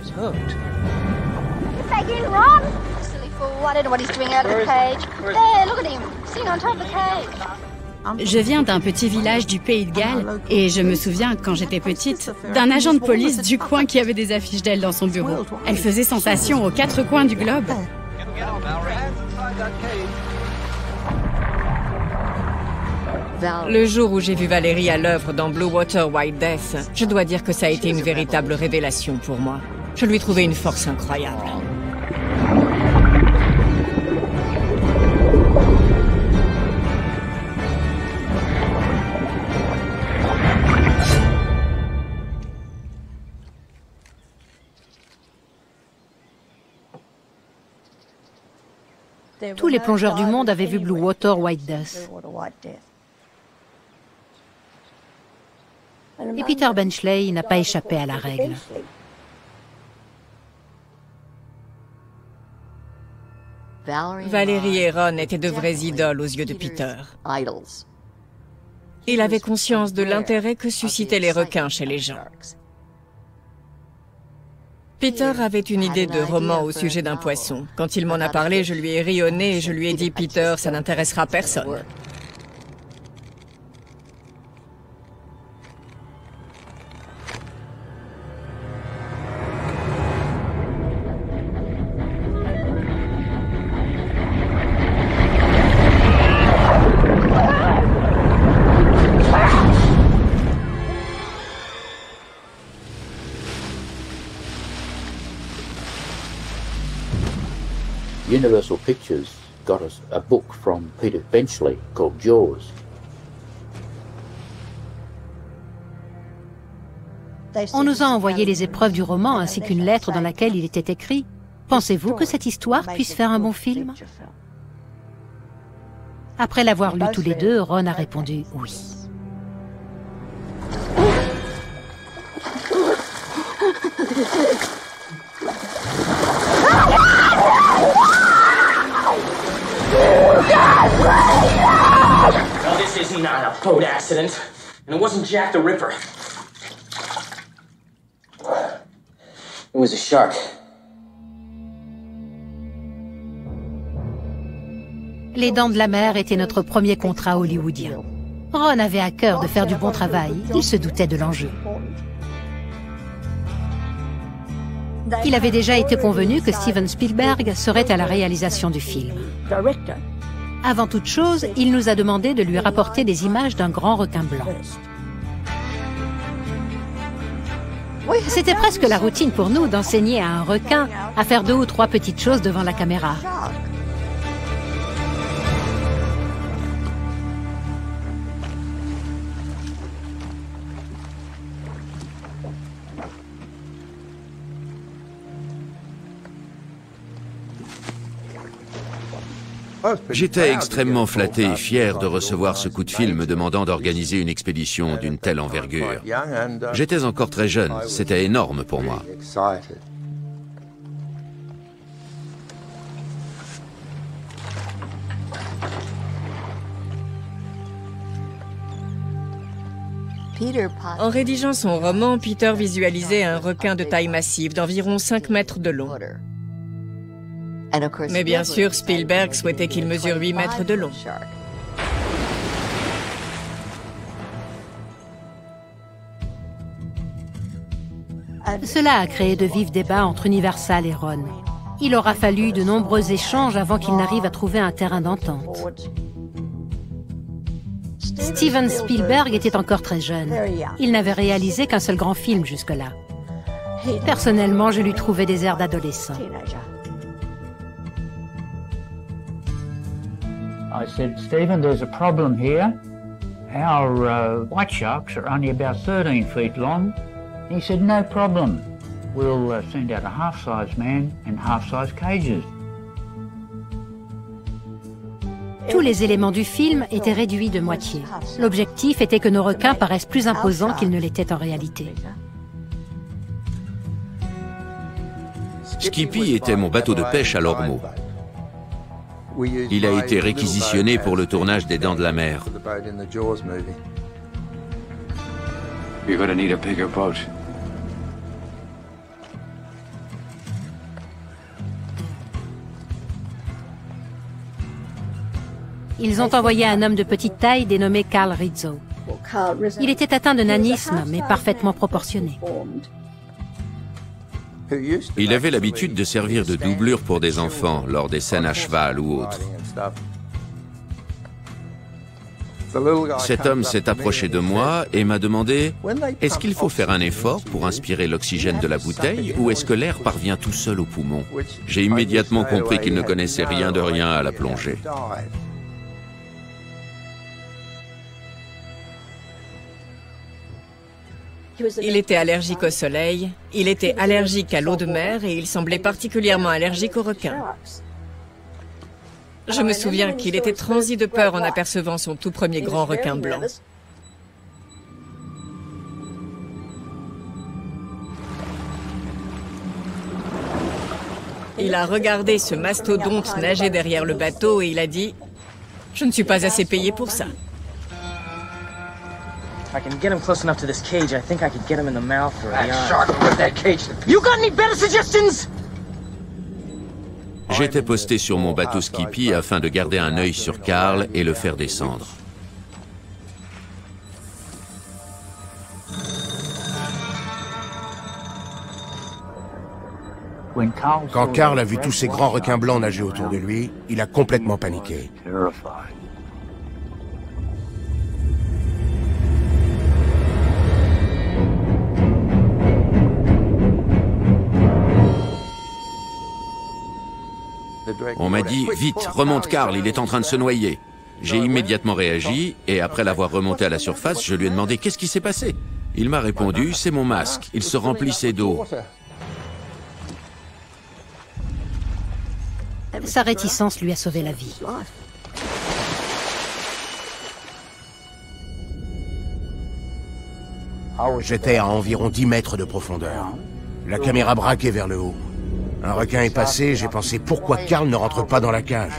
Taking Ron. Silly fool. I don't know what he's doing out of the cage. There, look at him. Sitting on top of the cage. Je viens d'un petit village du Pays de Galles et je me souviens, quand j'étais petite, d'un agent de police du coin qui avait des affiches d'elle dans son bureau. Elle faisait sensation aux quatre coins du globe. Le jour où j'ai vu Valérie à l'œuvre dans Blue Water, White Death, je dois dire que ça a été une véritable révélation pour moi. Je lui trouvais une force incroyable. Tous les plongeurs du monde avaient vu Blue Water, White Death. Et Peter Benchley n'a pas échappé à la règle. Valérie et Ron étaient de vraies idoles aux yeux de Peter. Il avait conscience de l'intérêt que suscitaient les requins chez les gens. Peter avait une idée de roman au sujet d'un poisson. Quand il m'en a parlé, je lui ai ri au nez et je lui ai dit « Peter, ça n'intéressera personne ». Universal Pictures got us a book from Peter Benchley called Jaws. On nous a envoyé les épreuves du roman ainsi qu'une lettre dans laquelle il était écrit « Pensez-vous que cette histoire puisse faire un bon film ?» Après l'avoir lu tous les deux, Ron a répondu « Oui ». Well, this is not a boat accident, and it wasn't Jack the Ripper. It was a shark. Les Dents de la Mer était notre premier contrat hollywoodien. Ron avait à cœur de faire du bon travail, il se doutait de l'enjeu. Il avait déjà été convenu que Steven Spielberg serait à la réalisation du film. Avant toute chose, il nous a demandé de lui rapporter des images d'un grand requin blanc. C'était presque la routine pour nous d'enseigner à un requin à faire 2 ou 3 petites choses devant la caméra. J'étais extrêmement flatté et fier de recevoir ce coup de fil me demandant d'organiser une expédition d'une telle envergure. J'étais encore très jeune, c'était énorme pour moi. En rédigeant son roman, Peter visualisait un requin de taille massive d'environ 5 mètres de long. Mais bien sûr, Spielberg souhaitait qu'il mesure 8 mètres de long. Cela a créé de vifs débats entre Universal et Ron. Il aura fallu de nombreux échanges avant qu'il n'arrive à trouver un terrain d'entente. Steven Spielberg était encore très jeune. Il n'avait réalisé qu'un seul grand film jusque-là. Personnellement, je lui trouvais des airs d'adolescent. I said, Stephen, there's a problem here. Our white sharks are only about 13 feet long. He said, no problem. We'll send out a half-size man and half-size cages. Tous les éléments du film étaient réduits de moitié. L'objectif était que nos requins paraissent plus imposants qu'ils ne l'étaient en réalité. Skippy était mon bateau de pêche à l'Ormeau. Il a été réquisitionné pour le tournage des Dents de la Mer. You're gonna need a bigger boat. Ils ont envoyé un homme de petite taille dénommé Carl Rizzo. Il était atteint de nanisme, mais parfaitement proportionné. Il avait l'habitude de servir de doublure pour des enfants lors des scènes à cheval ou autres. Cet homme s'est approché de moi et m'a demandé « Est-ce qu'il faut faire un effort pour inspirer l'oxygène de la bouteille ou est-ce que l'air parvient tout seul aux poumons ?» J'ai immédiatement compris qu'il ne connaissait rien de rien à la plongée. Il était allergique au soleil, il était allergique à l'eau de mer et il semblait particulièrement allergique aux requins. Je me souviens qu'il était transi de peur en apercevant son tout premier grand requin blanc. Il a regardé ce mastodonte nager derrière le bateau et il a dit « Je ne suis pas assez payé pour ça ». If I can get him close enough to this cage, I think I could get him in the mouth or beyond. That shark will rip that cage to pieces. You got any better suggestions? J'étais posté sur mon bateau Skippy afin de garder un œil sur Carl et le faire descendre. Quand Carl a vu tous ces grands requins blancs nager autour de lui, il a complètement paniqué. On m'a dit « Vite, remonte Carl, il est en train de se noyer ». J'ai immédiatement réagi et après l'avoir remonté à la surface, je lui ai demandé « Qu'est-ce qui s'est passé ?» Il m'a répondu « C'est mon masque, il se remplissait d'eau ». Sa réticence lui a sauvé la vie. J'étais à environ 10 mètres de profondeur. La caméra braquée vers le haut. Un requin est passé, j'ai pensé pourquoi Carl ne rentre pas dans la cage.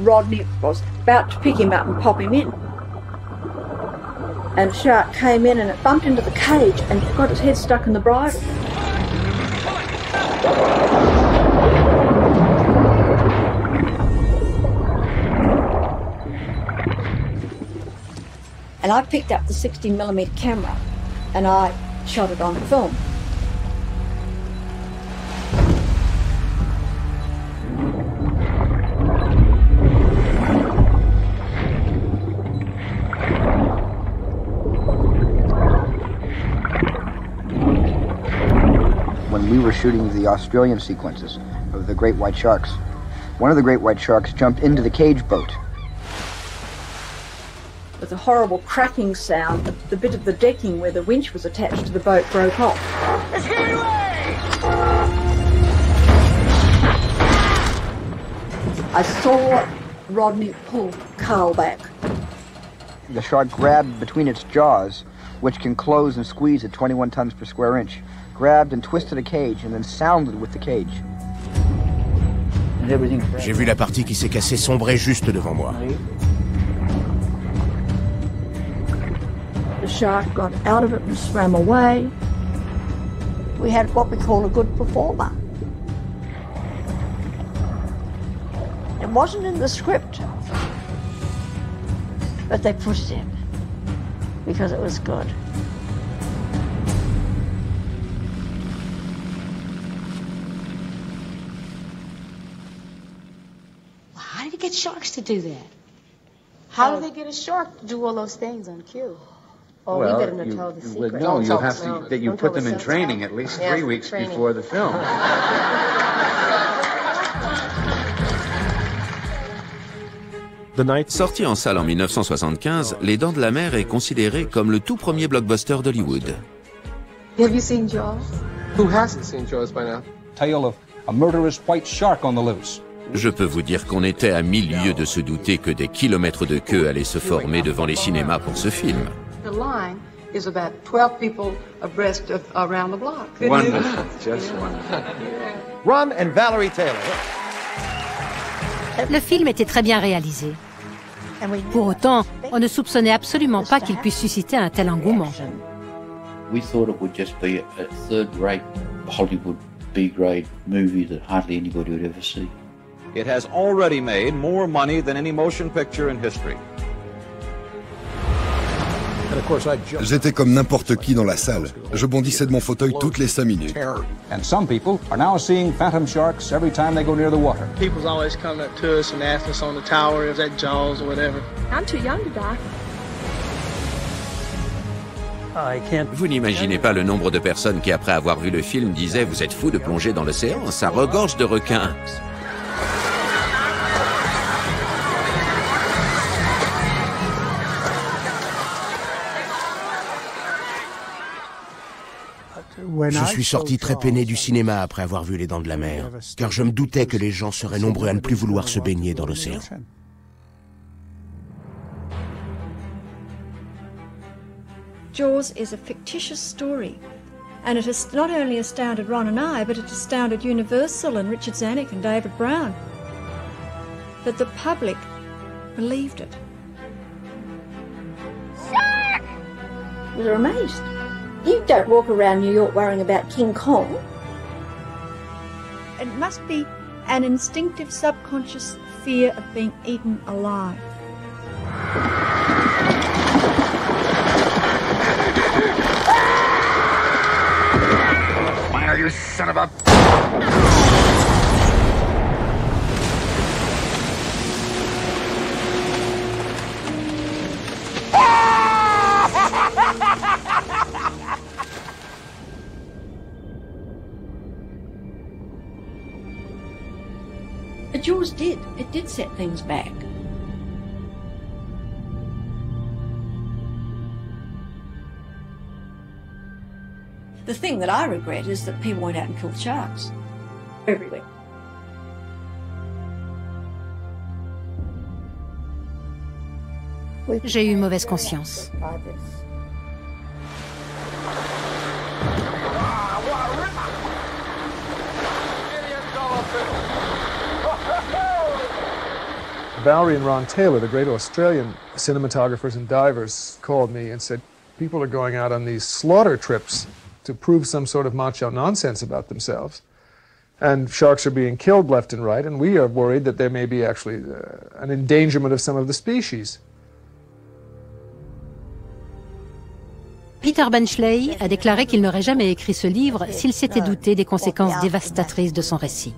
Rodney was about to pick him up and pop him in. And the shark came in and it bumped into the cage and got its head stuck in the bridle. And I picked up the 16mm camera and I shot it on film. When we were shooting the Australian sequences of the great white sharks, one of the great white sharks jumped into the cage boat. With a horrible cracking sound, the bit of the decking where the winch was attached to the boat broke off. It's getting away! I saw Rodney pull Carl back. The shark grabbed between its jaws, which can close and squeeze at 21 tons per square inch, grabbed and twisted a cage and then sounded with the cage. J'ai vu la partie qui s'est cassée sombrer juste devant moi. The shark got out of it and swam away. We had what we call a good performer. It wasn't in the script, but they pushed it because it was good. How did you get sharks to do that? How do they get a shark to do all those things on cue? Oh, well, we better not tell the secret. No, you have to. That you put them in training at least 3 weeks before the film. Sorti en salle en 1975, Les Dents de la Mer est considéré comme le tout premier blockbuster d'Hollywood. Have you seen Jaws? Who hasn't seen Jaws by now? Tale of a murderous white shark on the loose. Je peux vous dire qu'on était à 1000 lieues de se douter que des kilomètres de queue allaient se former devant les cinémas pour ce film. The line is about 12 people abreast of around the block. Wonderful, just wonderful. Ron and Valerie Taylor. Le film était très bien réalisé. Pour autant, on ne soupçonnait absolument pas qu'il puisse susciter un tel engouement. We thought it would just be a third-rate Hollywood B-grade movie that hardly anybody would ever see. It has already made more money than any motion picture in history. J'étais comme n'importe qui dans la salle. Je bondissais de mon fauteuil toutes les 5 minutes. And some people are now seeing phantom sharks every time they go near the water. People's always come up to us and asked us on the tower, is that Jaws or whatever. I'm too young to die. Vous n'imaginez pas le nombre de personnes qui, après avoir vu le film, disaient « Vous êtes fous de plonger dans l'océan, ça regorge de requins ». Je suis sorti très peiné du cinéma après avoir vu Les Dents de la Mer, car je me doutais que les gens seraient nombreux à ne plus vouloir se baigner dans l'océan. Jaws is a fictitious story, and it has not only astounded Ron and I, but it astounded Universal and Richard Zanuck and David Brown. But the public believed it. Shark! We were amazed. You don't walk around New York worrying about King Kong. It must be an instinctive subconscious fear of being eaten alive. Fire, you son of a... Jaws did. It did set things back. The thing that I regret is that people went out and killed sharks everywhere. J'ai eu mauvaise conscience. Valerie and Ron Taylor, the great Australian cinematographers and divers, called me and said, people are going out on these slaughter trips to prove some sort of macho nonsense about themselves. And sharks are being killed left and right, and we are worried that there may be actually an endangerment of some of the species. Peter Benchley a déclaré qu'il n'aurait jamais écrit ce livre s'il s'était douté des conséquences dévastatrices de son récit.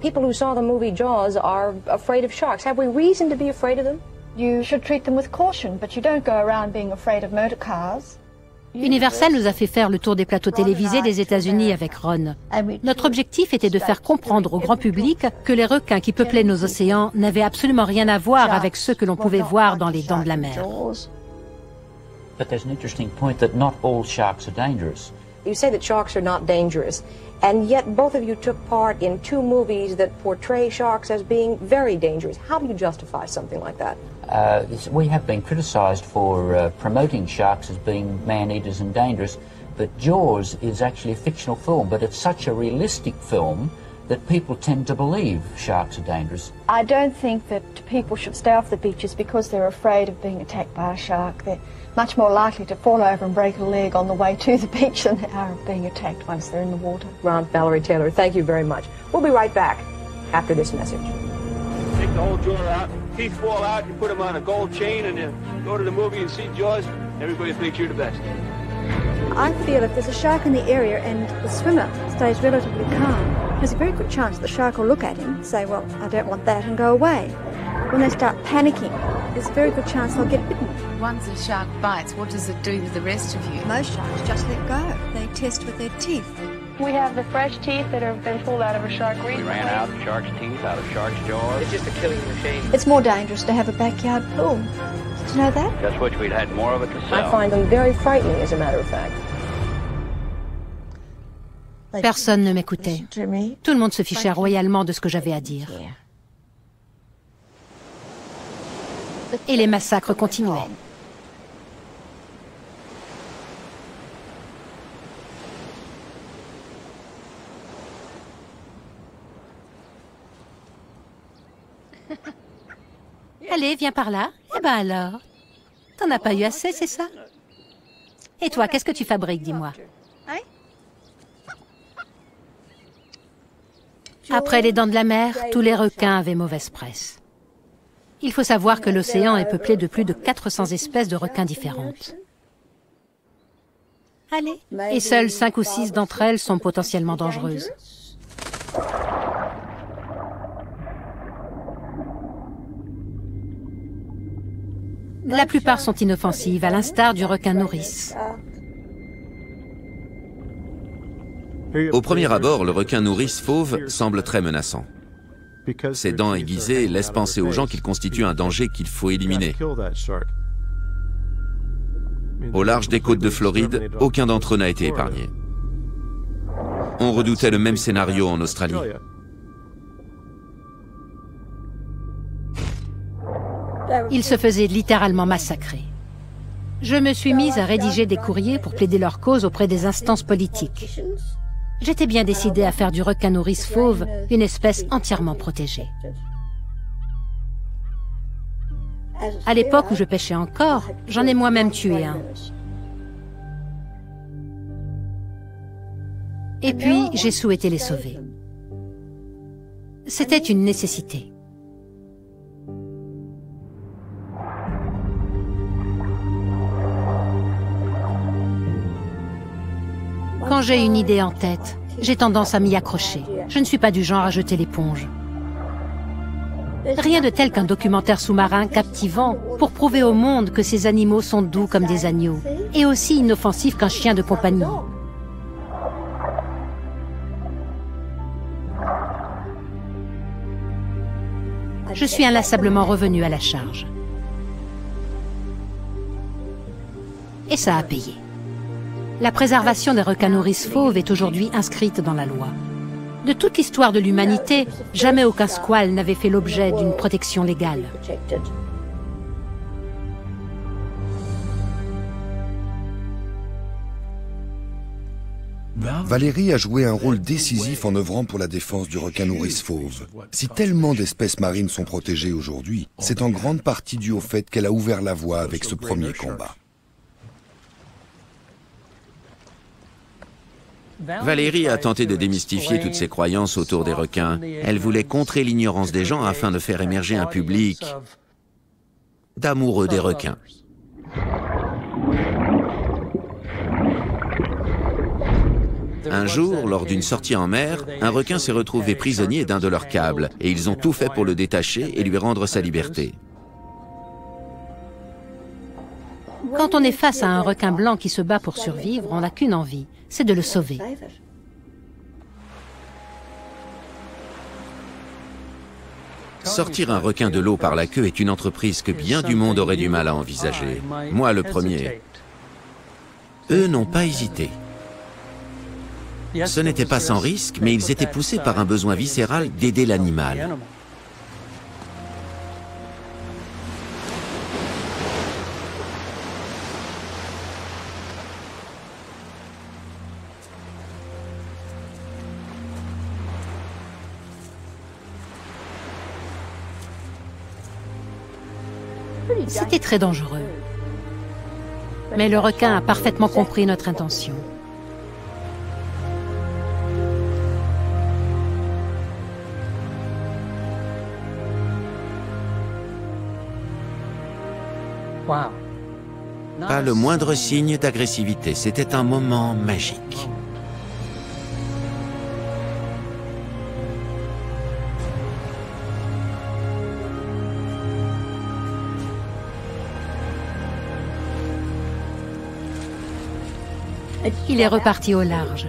People who saw the movie Jaws are afraid of sharks. Have we reason to be afraid of them? You should treat them with caution, but you don't go around being afraid of motor cars. Universal nous a fait faire le tour des plateaux télévisés des États-Unis avec Ron. Notre objectif était de faire comprendre au grand public que les requins qui peuplaient nos océans n'avaient absolument rien à voir avec ceux que l'on pouvait voir dans les Dents de la Mer. But there's an interesting point that not all sharks are dangerous. You say that sharks are not dangerous, and yet both of you took part in 2 movies that portray sharks as being very dangerous. How do you justify something like that? We have been criticised for promoting sharks as being man-eaters and dangerous, but Jaws is actually a fictional film, but it's such a realistic film that people tend to believe sharks are dangerous. I don't think that people should stay off the beaches because they're afraid of being attacked by a shark. They're much more likely to fall over and break a leg on the way to the beach than they are of being attacked once they're in the water. Ron, Valerie Taylor, thank you very much. We'll be right back after this message. Take the whole jaw out, teeth fall out, you put them on a gold chain, and you go to the movie and see Jaws, everybody thinks you're the best. I feel if there's a shark in the area and the swimmer stays relatively calm, there's a very good chance the shark will look at him, say, well, I don't want that, and go away. When they start panicking, there's a very good chance they'll get bitten. Once a shark bites, what does it do with the rest of you? Most sharks just let go. They test with their teeth. We have the fresh teeth that have been pulled out of a shark recently. We ran out shark's teeth out of shark's jaws. It's just a killing machine. It's more dangerous to have a backyard pool. Did you know that? Just wish we'd had more of it to sell. I find them very frightening, as a matter of fact. Personne ne m'écoutait. Tout le monde se fichait royalement de ce que j'avais à dire. Et les massacres continuaient. Allez, viens par là. Eh ben alors, t'en as pas eu assez, c'est ça? Et toi, qu'est-ce que tu fabriques, dis-moi? Après les dents de la mer, tous les requins avaient mauvaise presse. Il faut savoir que l'océan est peuplé de plus de 400 espèces de requins différentes. Allez. Et seules 5 ou 6 d'entre elles sont potentiellement dangereuses. La plupart sont inoffensives, à l'instar du requin nourrice. Au premier abord, le requin nourrice fauve semble très menaçant. Ses dents aiguisées laissent penser aux gens qu'il constitue un danger qu'il faut éliminer. Au large des côtes de Floride, aucun d'entre eux n'a été épargné. On redoutait le même scénario en Australie. Ils se faisaient littéralement massacrer. Je me suis mise à rédiger des courriers pour plaider leur cause auprès des instances politiques. J'étais bien décidée à faire du requin nourrice fauve une espèce entièrement protégée. À l'époque où je pêchais encore, j'en ai moi-même tué un. Et puis, j'ai souhaité les sauver. C'était une nécessité. Quand j'ai une idée en tête, j'ai tendance à m'y accrocher. Je ne suis pas du genre à jeter l'éponge. Rien de tel qu'un documentaire sous-marin captivant pour prouver au monde que ces animaux sont doux comme des agneaux et aussi inoffensifs qu'un chien de compagnie. Je suis inlassablement revenue à la charge. Et ça a payé. La préservation des requins nourrices fauves est aujourd'hui inscrite dans la loi. De toute l'histoire de l'humanité, jamais aucun squale n'avait fait l'objet d'une protection légale. Valérie a joué un rôle décisif en œuvrant pour la défense du requin nourrice fauve. Si tellement d'espèces marines sont protégées aujourd'hui, c'est en grande partie dû au fait qu'elle a ouvert la voie avec ce premier combat. Valérie a tenté de démystifier toutes ses croyances autour des requins. Elle voulait contrer l'ignorance des gens afin de faire émerger un public d'amoureux des requins. Un jour, lors d'une sortie en mer, un requin s'est retrouvé prisonnier d'un de leurs câbles et ils ont tout fait pour le détacher et lui rendre sa liberté. Quand on est face à un requin blanc qui se bat pour survivre, on n'a qu'une envie, c'est de le sauver. Sortir un requin de l'eau par la queue est une entreprise que bien du monde aurait du mal à envisager. Moi, le premier. Eux n'ont pas hésité. Ce n'était pas sans risque, mais ils étaient poussés par un besoin viscéral d'aider l'animal. C'était très dangereux. Mais le requin a parfaitement compris notre intention. Pas le moindre signe d'agressivité. C'était un moment magique. Il est reparti au large.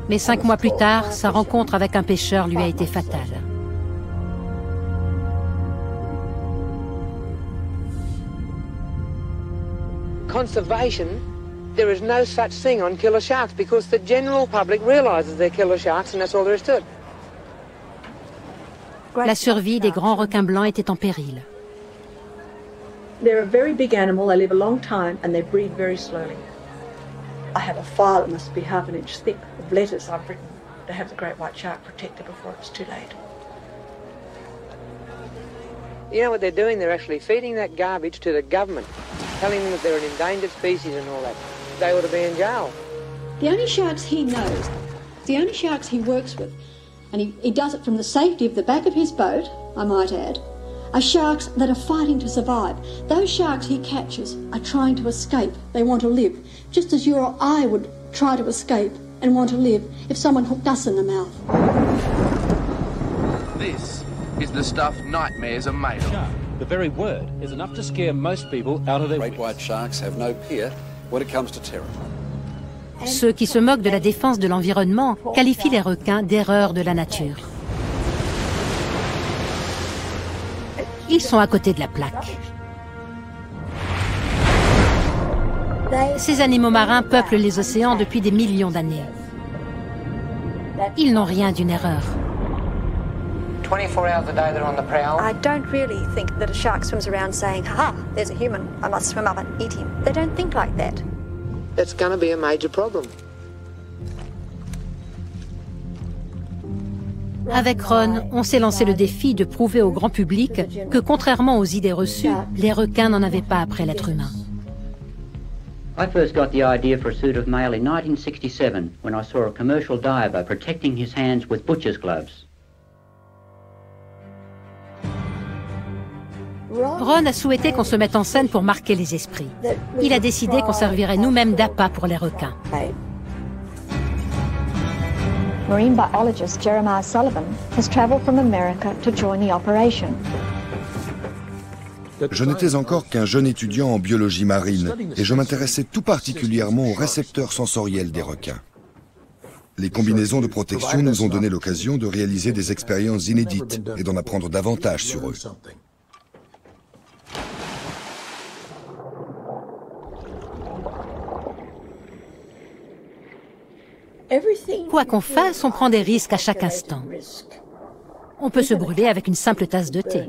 Mais 5 mois plus tard, sa rencontre avec un pêcheur lui a été fatale. Conservation, there is no such thing on killer sharks because the general public realizes they're killer sharks and that's all there is to it. La survie des grands requins blancs était en péril. They're a very big animal, they live a long time and they breed very slowly. I have a file that must be half an inch thick of letters I've written to have the great white shark protected before it's too late. You know what they're doing? They're actually feeding that garbage to the government, telling them that they're an endangered species and all that. They ought to be in jail. The only sharks he knows, the only sharks he works with, and he does it from the safety of the back of his boat, I might add, are sharks that are fighting to survive. Those sharks he catches are trying to escape. They want to live, just as you or I would try to escape and want to live if someone hooked us in the mouth. This is the stuff nightmares are made of. The very word is enough to scare most people out of their Great white sharks have no peer when it comes to terror. Ceux qui se moquent de la défense de l'environnement qualifient les requins d'erreurs de la nature. Ils sont à côté de la plaque. Ces animaux marins peuplent les océans depuis des millions d'années. Ils n'ont rien d'une erreur. 24 hours a day they're on the prowl. I don't really think that a shark swims around saying, "Ha, there's a human, I must swim up and eat him." They don't think like that. It's going to be a major problem. Avec Ron, on s'est lancé le défi de prouver au grand public que, contrairement aux idées reçues, les requins n'en avaient pas après l'être humain. I first got the idea for a suit of mail in 1967 when I saw a commercial diver protecting his hands with butcher's gloves. Ron a souhaité qu'on se mette en scène pour marquer les esprits. Il a décidé qu'on servirait nous-mêmes d'appât pour les requins. Marine biologist Jeremiah Sullivan has traveled from America to join the operation. Je n'étais encore qu'un jeune étudiant en biologie marine et je m'intéressais tout particulièrement aux récepteurs sensoriels des requins. Les combinaisons de protection nous ont donné l'occasion de réaliser des expériences inédites et d'en apprendre davantage sur eux. Quoi qu'on fasse, on prend des risques à chaque instant. On peut se brûler avec une simple tasse de thé.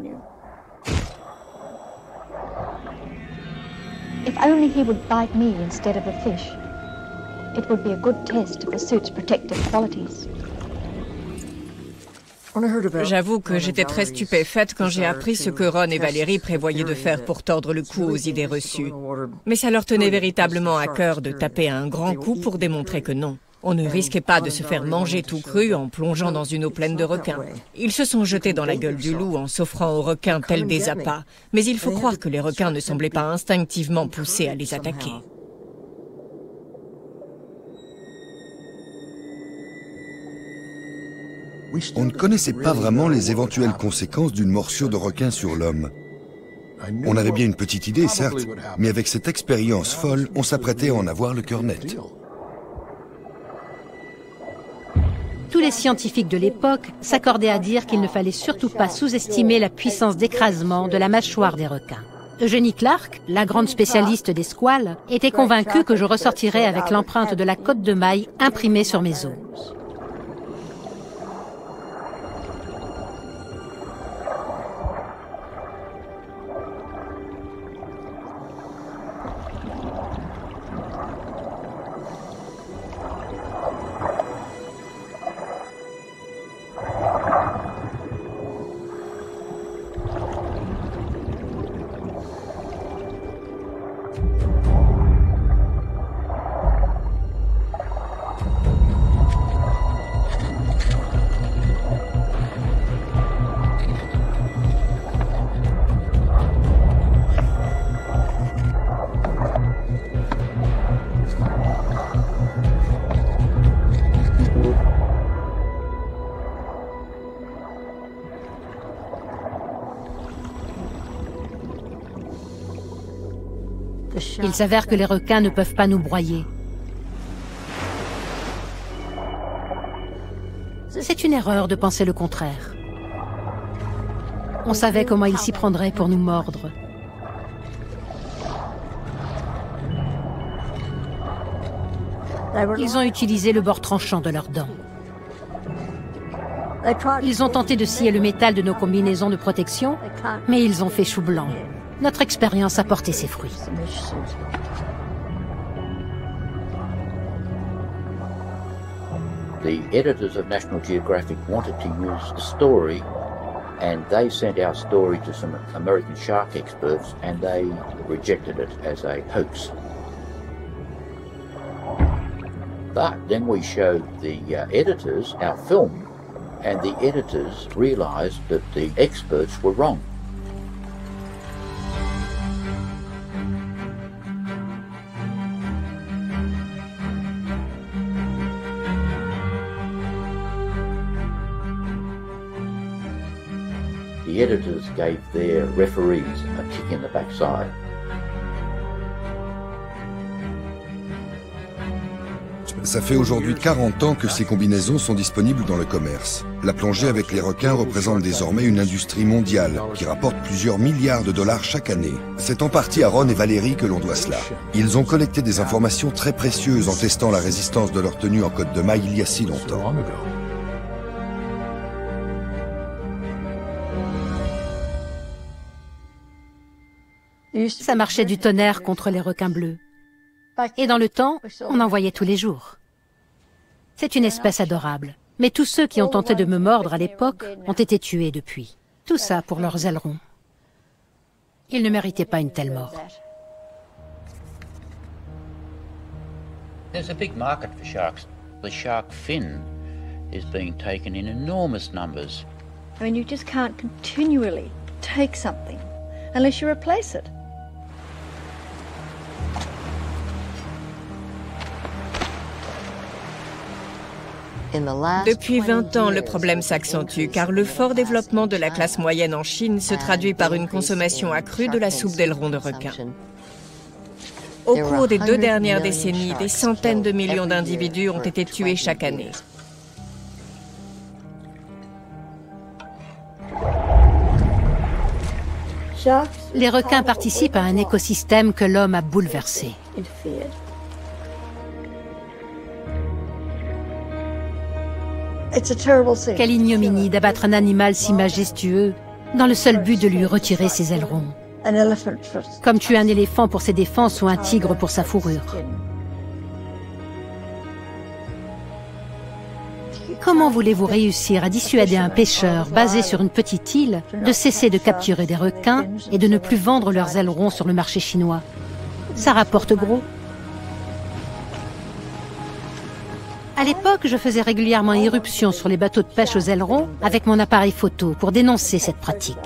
If only he would bite me instead of a fish. It would be a good test of the suit's protective qualities. J'avoue que j'étais très stupéfaite quand j'ai appris ce que Ron et Valérie prévoyaient de faire pour tordre le cou aux idées reçues. Mais ça leur tenait véritablement à cœur de taper un grand coup pour démontrer que non. On ne risquait pas de se faire manger tout cru en plongeant dans une eau pleine de requins. Ils se sont jetés dans la gueule du loup en s'offrant aux requins tels des appâts. Mais il faut croire que les requins ne semblaient pas instinctivement poussés à les attaquer. On ne connaissait pas vraiment les éventuelles conséquences d'une morsure de requin sur l'homme. On avait bien une petite idée, certes, mais avec cette expérience folle, on s'apprêtait à en avoir le cœur net. Tous les scientifiques de l'époque s'accordaient à dire qu'il ne fallait surtout pas sous-estimer la puissance d'écrasement de la mâchoire des requins. Eugénie Clark, la grande spécialiste des squales, était convaincue que je ressortirais avec l'empreinte de la côte de maille imprimée sur mes os. Il s'avère que les requins ne peuvent pas nous broyer. C'est une erreur de penser le contraire. On savait comment ils s'y prendraient pour nous mordre. Ils ont utilisé le bord tranchant de leurs dents. Ils ont tenté de scier le métal de nos combinaisons de protection, mais ils ont fait chou blanc. Notre expérience a porté ses fruits. The editors of National Geographic wanted to use the story, and they sent our story to some American shark experts, and they rejected it as a hoax. But then we showed the editors our film, and the editors realized that the experts were wrong. The editors gave their referees a kick in the backside. Ça fait aujourd'hui 40 ans que ces combinaisons sont disponibles dans le commerce. La plongée avec les requins représente désormais une industrie mondiale qui rapporte plusieurs milliards de dollars chaque année. C'est en partie à Ron et Valérie que l'on doit cela. Ils ont collecté des informations très précieuses en testant la résistance de leur tenue en côte de maille il y a si longtemps. Ça marchait du tonnerre contre les requins bleus. Et dans le temps, on en voyait tous les jours. C'est une espèce adorable. Mais tous ceux qui ont tenté de me mordre à l'époque ont été tués depuis. Tout ça pour leurs ailerons. Ils ne méritaient pas une telle mort. There's a big market for sharks. The shark fin is being taken in enormous numbers. I mean, you just can't continually take something unless you replace it. Depuis 20 ans, le problème s'accentue car le fort développement de la classe moyenne en Chine se traduit par une consommation accrue de la soupe d'aileron de requin. Au cours des 2 dernières décennies, des centaines de millions d'individus ont été tués chaque année. Les requins participent à un écosystème que l'homme a bouleversé. Quelle ignominie d'abattre un animal si majestueux dans le seul but de lui retirer ses ailerons. Comme tuer un éléphant pour ses défenses ou un tigre pour sa fourrure. Comment voulez-vous réussir à dissuader un pêcheur basé sur une petite île de cesser de capturer des requins et de ne plus vendre leurs ailerons sur le marché chinois? Ça rapporte gros. À l'époque, je faisais régulièrement irruption sur les bateaux de pêche aux ailerons avec mon appareil photo pour dénoncer cette pratique.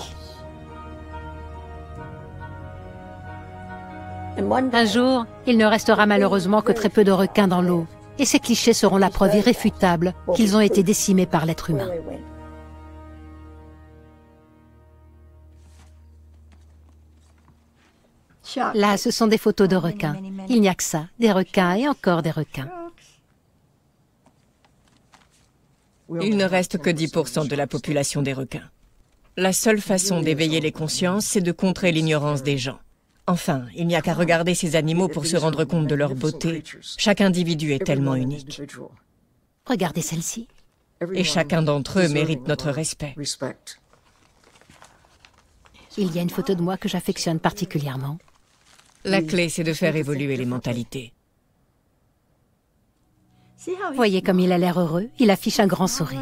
Un jour, il ne restera malheureusement que très peu de requins dans l'eau, et ces clichés seront la preuve irréfutable qu'ils ont été décimés par l'être humain. Là, ce sont des photos de requins. Il n'y a que ça, des requins et encore des requins. Il ne reste que 10% de la population des requins. La seule façon d'éveiller les consciences, c'est de contrer l'ignorance des gens. Enfin, il n'y a qu'à regarder ces animaux pour se rendre compte de leur beauté. Chaque individu est tellement unique. Regardez celle-ci. Et chacun d'entre eux mérite notre respect. Il y a une photo de moi que j'affectionne particulièrement. La clé, c'est de faire évoluer les mentalités. Voyez comme il a l'air heureux, il affiche un grand sourire.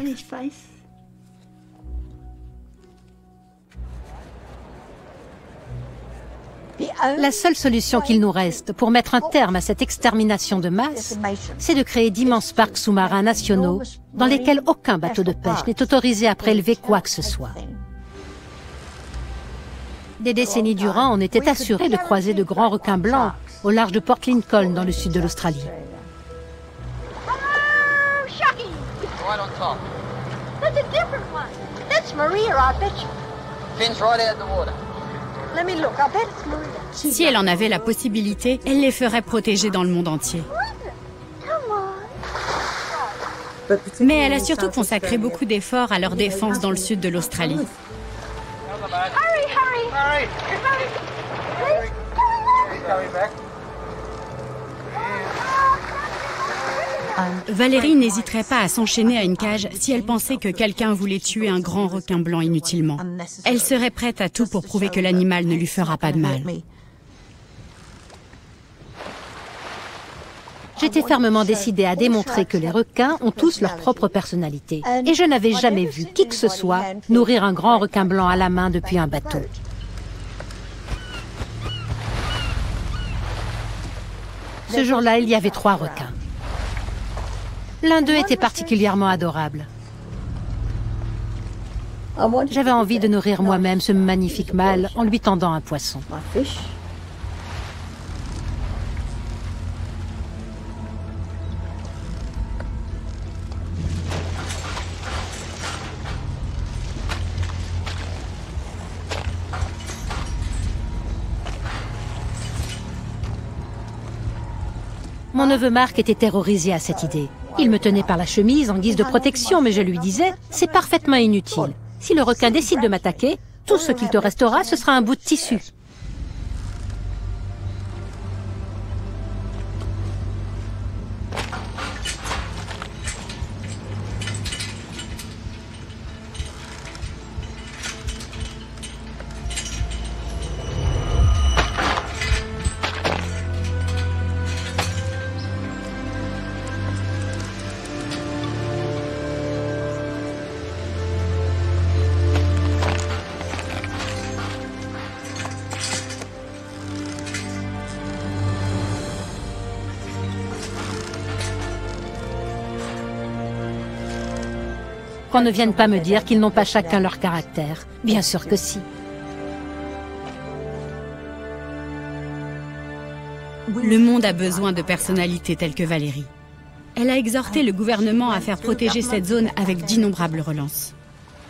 La seule solution qu'il nous reste pour mettre un terme à cette extermination de masse, c'est de créer d'immenses parcs sous-marins nationaux dans lesquels aucun bateau de pêche n'est autorisé à prélever quoi que ce soit. Des décennies durant, on était assuré de croiser de grands requins blancs au large de Port Lincoln dans le sud de l'Australie. Right on top. That's a different one. That's Maria, I bet you. Fins right out the water. Let me look. I bet it's Maria. Si elle en avait la possibilité, elle les ferait protéger dans le monde entier. Mais elle a surtout consacré beaucoup d'efforts à leur défense dans le sud de l'Australie. Valérie n'hésiterait pas à s'enchaîner à une cage si elle pensait que quelqu'un voulait tuer un grand requin blanc inutilement. Elle serait prête à tout pour prouver que l'animal ne lui fera pas de mal. J'étais fermement décidée à démontrer que les requins ont tous leur propre personnalité. Et je n'avais jamais vu qui que ce soit nourrir un grand requin blanc à la main depuis un bateau. Ce jour-là, il y avait 3 requins. L'un d'eux était particulièrement adorable. J'avais envie de nourrir moi-même ce magnifique mâle en lui tendant un poisson. Mon neveu Marc était terrorisé à cette idée. Il me tenait par la chemise en guise de protection, mais je lui disais « C'est parfaitement inutile. Si le requin décide de m'attaquer, tout ce qu'il te restera, ce sera un bout de tissu. » Qu'on ne vienne pas me dire qu'ils n'ont pas chacun leur caractère. Bien sûr que si. Le monde a besoin de personnalités telles que Valérie. Elle a exhorté le gouvernement à faire protéger cette zone avec d'innombrables relances.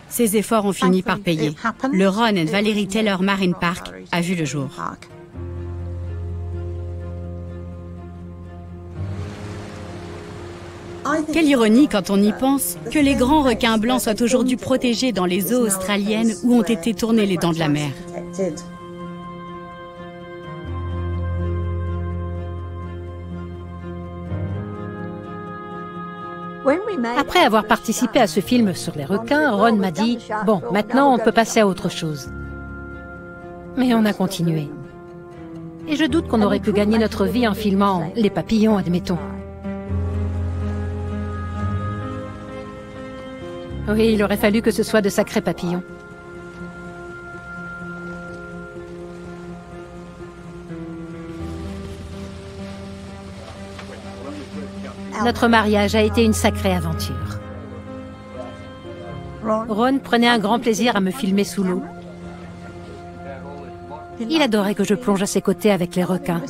Ces efforts ont fini par payer. Le Ron and Valerie Taylor Marine Park a vu le jour. Quelle ironie quand on y pense, que les grands requins blancs soient aujourd'hui protégés dans les eaux australiennes où ont été tournées les dents de la mer. Après avoir participé à ce film sur les requins, Ron m'a dit « Bon, maintenant on peut passer à autre chose. » Mais on a continué. Et je doute qu'on aurait pu gagner notre vie en filmant les papillons, admettons. Oui, il aurait fallu que ce soit de sacrés papillons. Notre mariage a été une sacrée aventure. Ron prenait un grand plaisir à me filmer sous l'eau. Il adorait que je plonge à ses côtés avec les requins.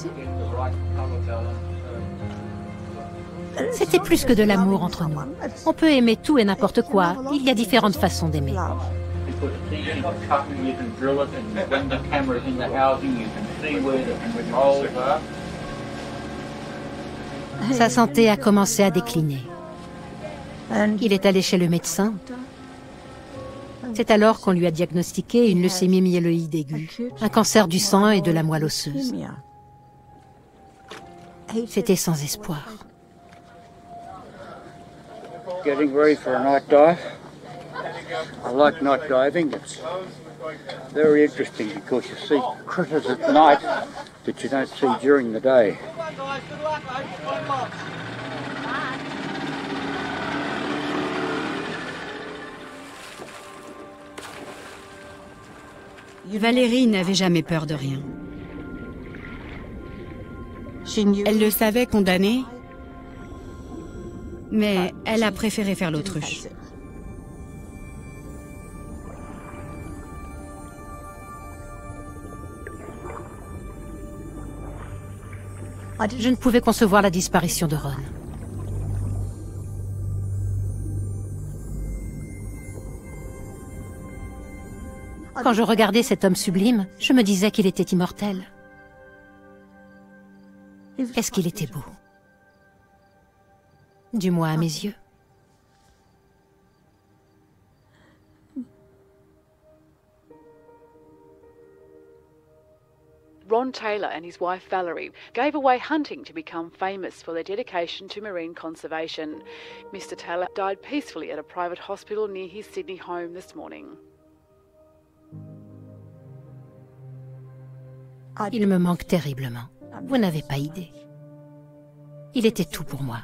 C'était plus que de l'amour entre nous. On peut aimer tout et n'importe quoi. Il y a différentes façons d'aimer. Sa santé a commencé à décliner. Il est allé chez le médecin. C'est alors qu'on lui a diagnostiqué une leucémie myéloïde aiguë, un cancer du sang et de la moelle osseuse. C'était sans espoir. Getting ready for a night dive. I like night diving. It's very interesting because you see critters at night that you don't see during the day. Valérie n'avait jamais peur de rien. Elle le savait condamnée, mais elle a préféré faire l'autruche. Je ne pouvais concevoir la disparition de Ron. Quand je regardais cet homme sublime, je me disais qu'il était immortel. Est-ce qu'il était beau? Du moins à mes yeux. Ron Taylor and his wife Valerie gave away hunting to become famous for their dedication to marine conservation. Mr. Taylor died peacefully at a private hospital near his Sydney home this morning. Il me manque terriblement. Vous n'avez pas idée. Il était tout pour moi.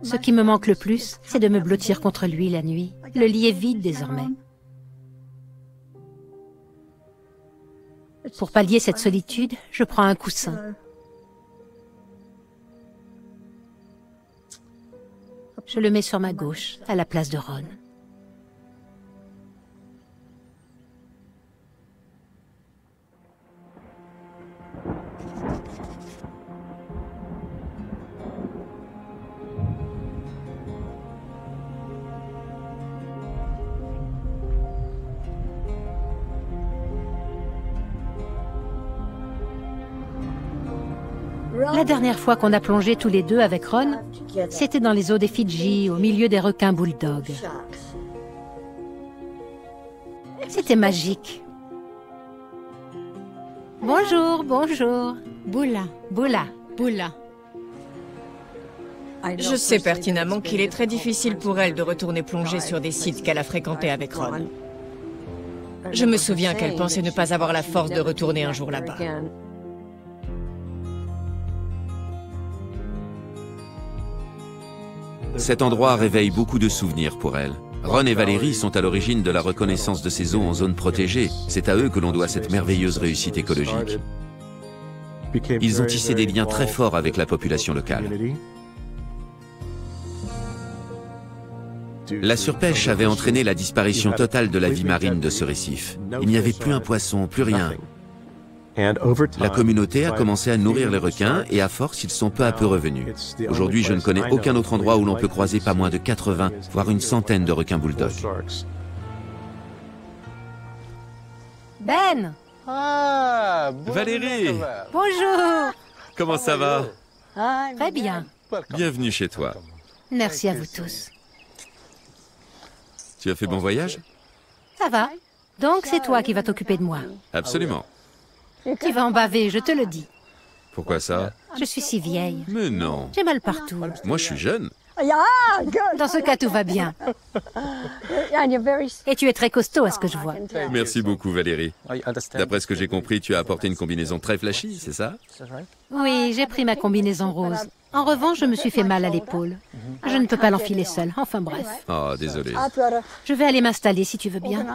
Ce qui me manque le plus, c'est de me blottir contre lui la nuit. Le lit est vide désormais. Pour pallier cette solitude, je prends un coussin. Je le mets sur ma gauche, à la place de Ron. La dernière fois qu'on a plongé tous les deux avec Ron, c'était dans les eaux des Fidji, au milieu des requins bulldogs. C'était magique. Bonjour, bonjour. Boula, Boula, Boula. Je sais pertinemment qu'il est très difficile pour elle de retourner plonger sur des sites qu'elle a fréquentés avec Ron. Je me souviens qu'elle pensait ne pas avoir la force de retourner un jour là-bas. Cet endroit réveille beaucoup de souvenirs pour elle. Ron et Valérie sont à l'origine de la reconnaissance de ces eaux en zone protégée. C'est à eux que l'on doit cette merveilleuse réussite écologique. Ils ont tissé des liens très forts avec la population locale. La surpêche avait entraîné la disparition totale de la vie marine de ce récif. Il n'y avait plus un poisson, plus rien. La communauté a commencé à nourrir les requins et à force, ils sont peu à peu revenus. Aujourd'hui, je ne connais aucun autre endroit où l'on peut croiser pas moins de 80, voire une centaine de requins bulldogs. Ben! Valérie! Bonjour! Comment ça va? Très bien. Bienvenue chez toi. Merci à vous tous. Tu as fait bon voyage? Ça va. Donc c'est toi qui vas t'occuper de moi. Absolument. Tu vas en baver, je te le dis. Pourquoi ça? Je suis si vieille. Mais non. J'ai mal partout. Moi, je suis jeune. Dans ce cas, tout va bien. Et tu es très costaud à ce que je vois. Merci beaucoup, Valérie. D'après ce que j'ai compris, tu as apporté une combinaison très flashy, c'est ça? Oui, j'ai pris ma combinaison rose. En revanche, je me suis fait mal à l'épaule. Je ne peux pas l'enfiler seule. Enfin bref. Oh, désolé. Je vais aller m'installer si tu veux bien.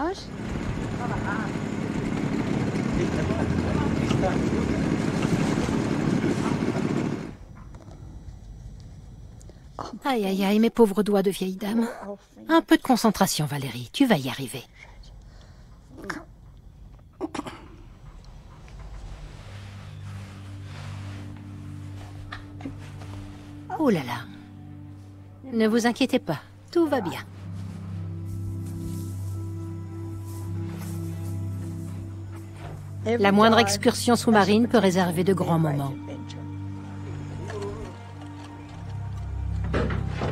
Aïe, aïe, aïe, mes pauvres doigts de vieille dame. Un peu de concentration, Valérie, tu vas y arriver. Oh là là. Ne vous inquiétez pas, tout va bien. La moindre excursion sous-marine peut réserver de grands moments.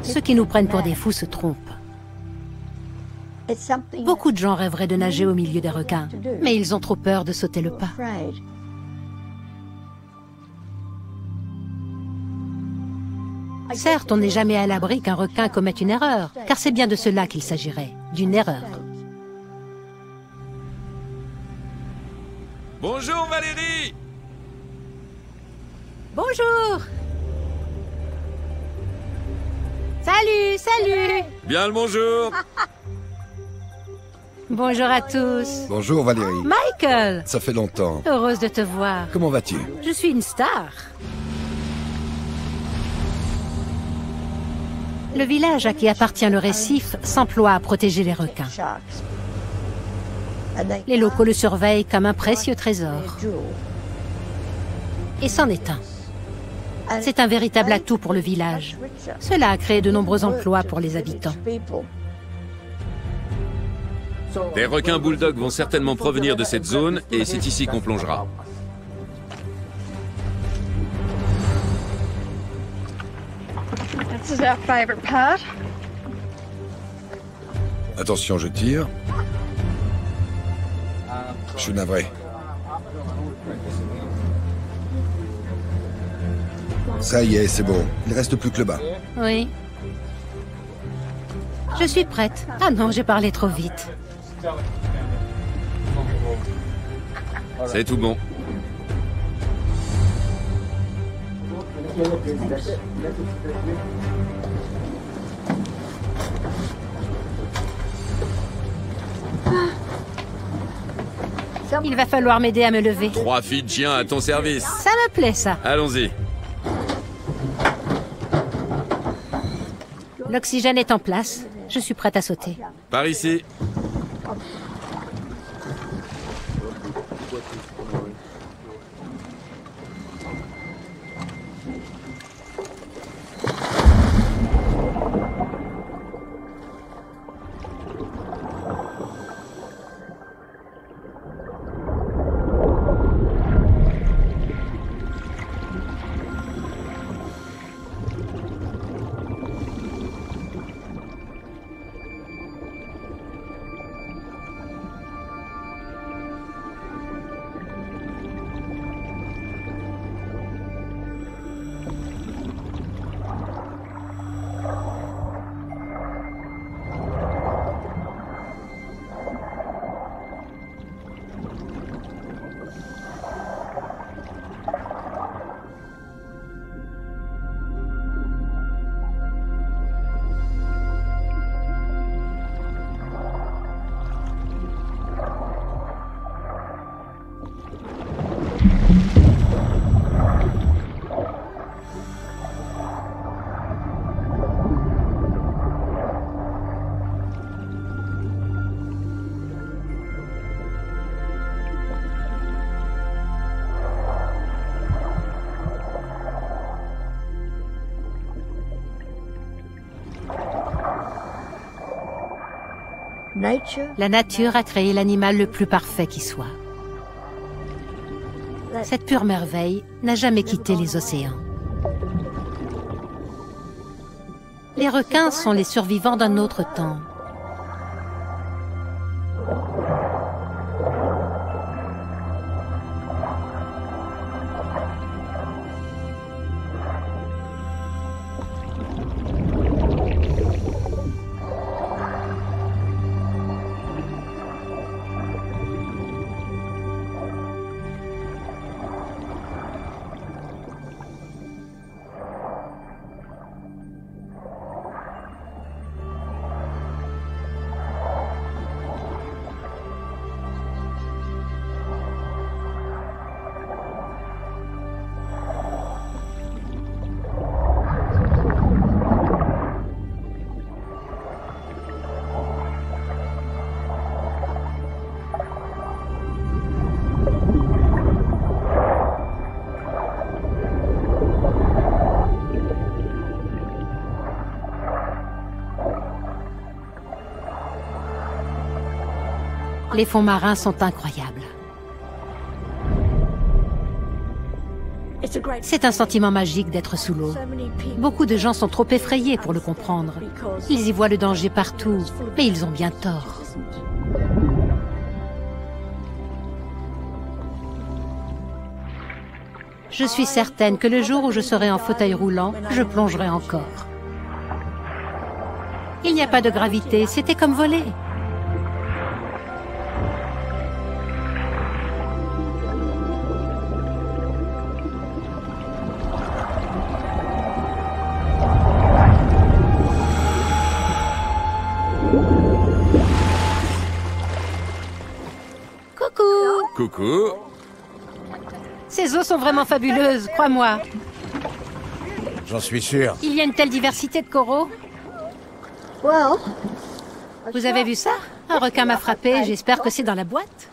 Ceux qui nous prennent pour des fous se trompent. Beaucoup de gens rêveraient de nager au milieu des requins, mais ils ont trop peur de sauter le pas. Certes, on n'est jamais à l'abri qu'un requin commette une erreur, car c'est bien de cela qu'il s'agirait, d'une erreur. Bonjour Valérie! Bonjour! Salut, salut! Bien le bonjour! Bonjour à tous! Bonjour Valérie. Michael! Ça fait longtemps. Heureuse de te voir. Comment vas-tu? Je suis une star. Le village à qui appartient le récif s'emploie à protéger les requins. Les locaux le surveillent comme un précieux trésor. Et c'en est un. C'est un véritable atout pour le village. Cela a créé de nombreux emplois pour les habitants. Des requins bulldogs vont certainement provenir de cette zone et c'est ici qu'on plongera. This is our favorite part. Attention, je tire. Je suis navré. Ça y est, c'est bon. Il reste plus que le bas. Oui. Je suis prête. Ah non, j'ai parlé trop vite. C'est tout bon. Il va falloir m'aider à me lever. 3 Fidjiens à ton service. Ça me plaît, ça. Allons-y. L'oxygène est en place. Je suis prête à sauter. Par ici. La nature a créé l'animal le plus parfait qui soit. Cette pure merveille n'a jamais quitté les océans. Les requins sont les survivants d'un autre temps. Les fonds marins sont incroyables. C'est un sentiment magique d'être sous l'eau. Beaucoup de gens sont trop effrayés pour le comprendre. Ils y voient le danger partout, mais ils ont bien tort. Je suis certaine que le jour où je serai en fauteuil roulant, je plongerai encore. Il n'y a pas de gravité, c'était comme voler. Coucou! Coucou! Ces eaux sont vraiment fabuleuses, crois-moi. J'en suis sûr. Il y a une telle diversité de coraux. Vous avez vu ça? Un requin m'a frappé, j'espère que c'est dans la boîte.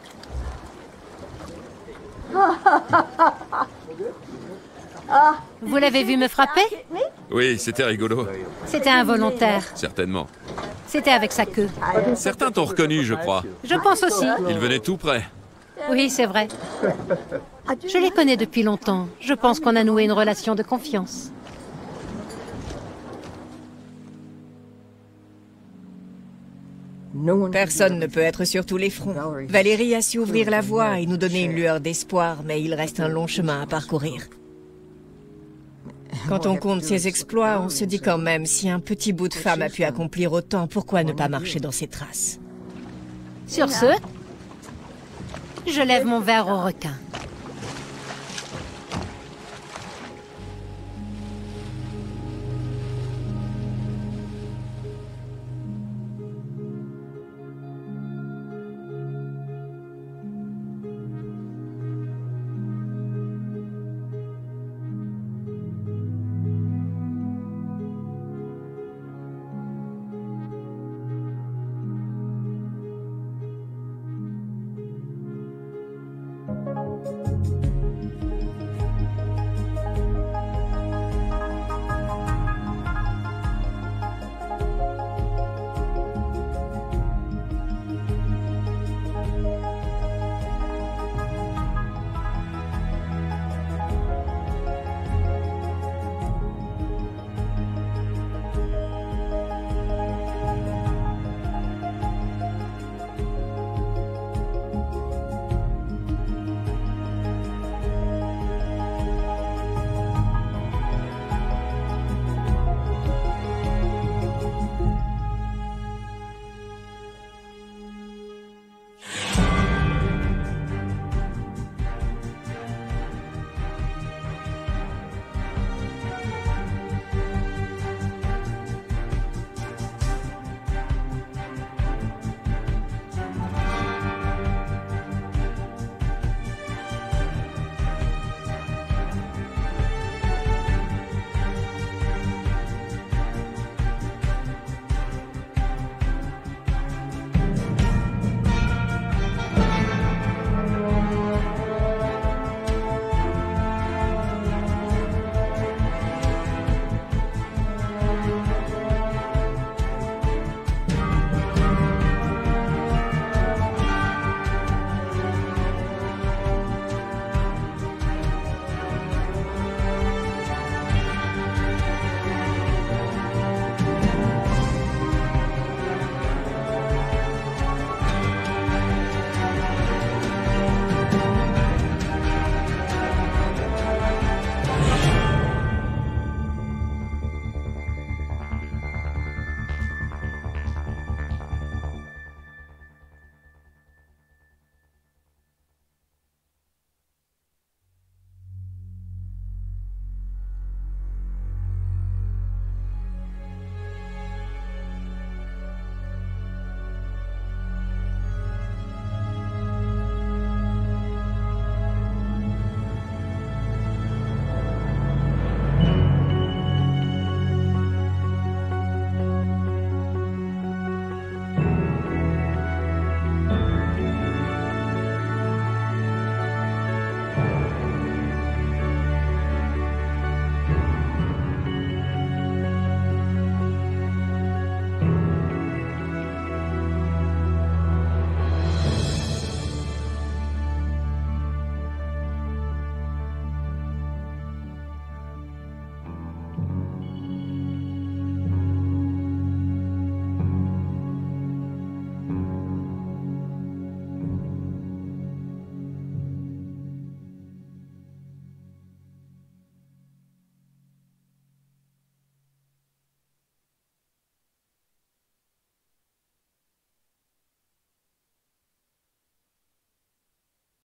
Vous l'avez vu me frapper? Oui, c'était rigolo. C'était involontaire. Certainement. C'était avec sa queue. Certains t'ont reconnu, je crois. Je pense aussi. Ils venaient tout près. Oui, c'est vrai. Je les connais depuis longtemps. Je pense qu'on a noué une relation de confiance. Personne ne peut être sur tous les fronts. Valérie a su ouvrir la voie et nous donner une lueur d'espoir, mais il reste un long chemin à parcourir. Quand on compte ses exploits, on se dit quand même, si un petit bout de femme a pu accomplir autant, pourquoi ne pas marcher dans ses traces? Sur ce, je lève mon verre au requin.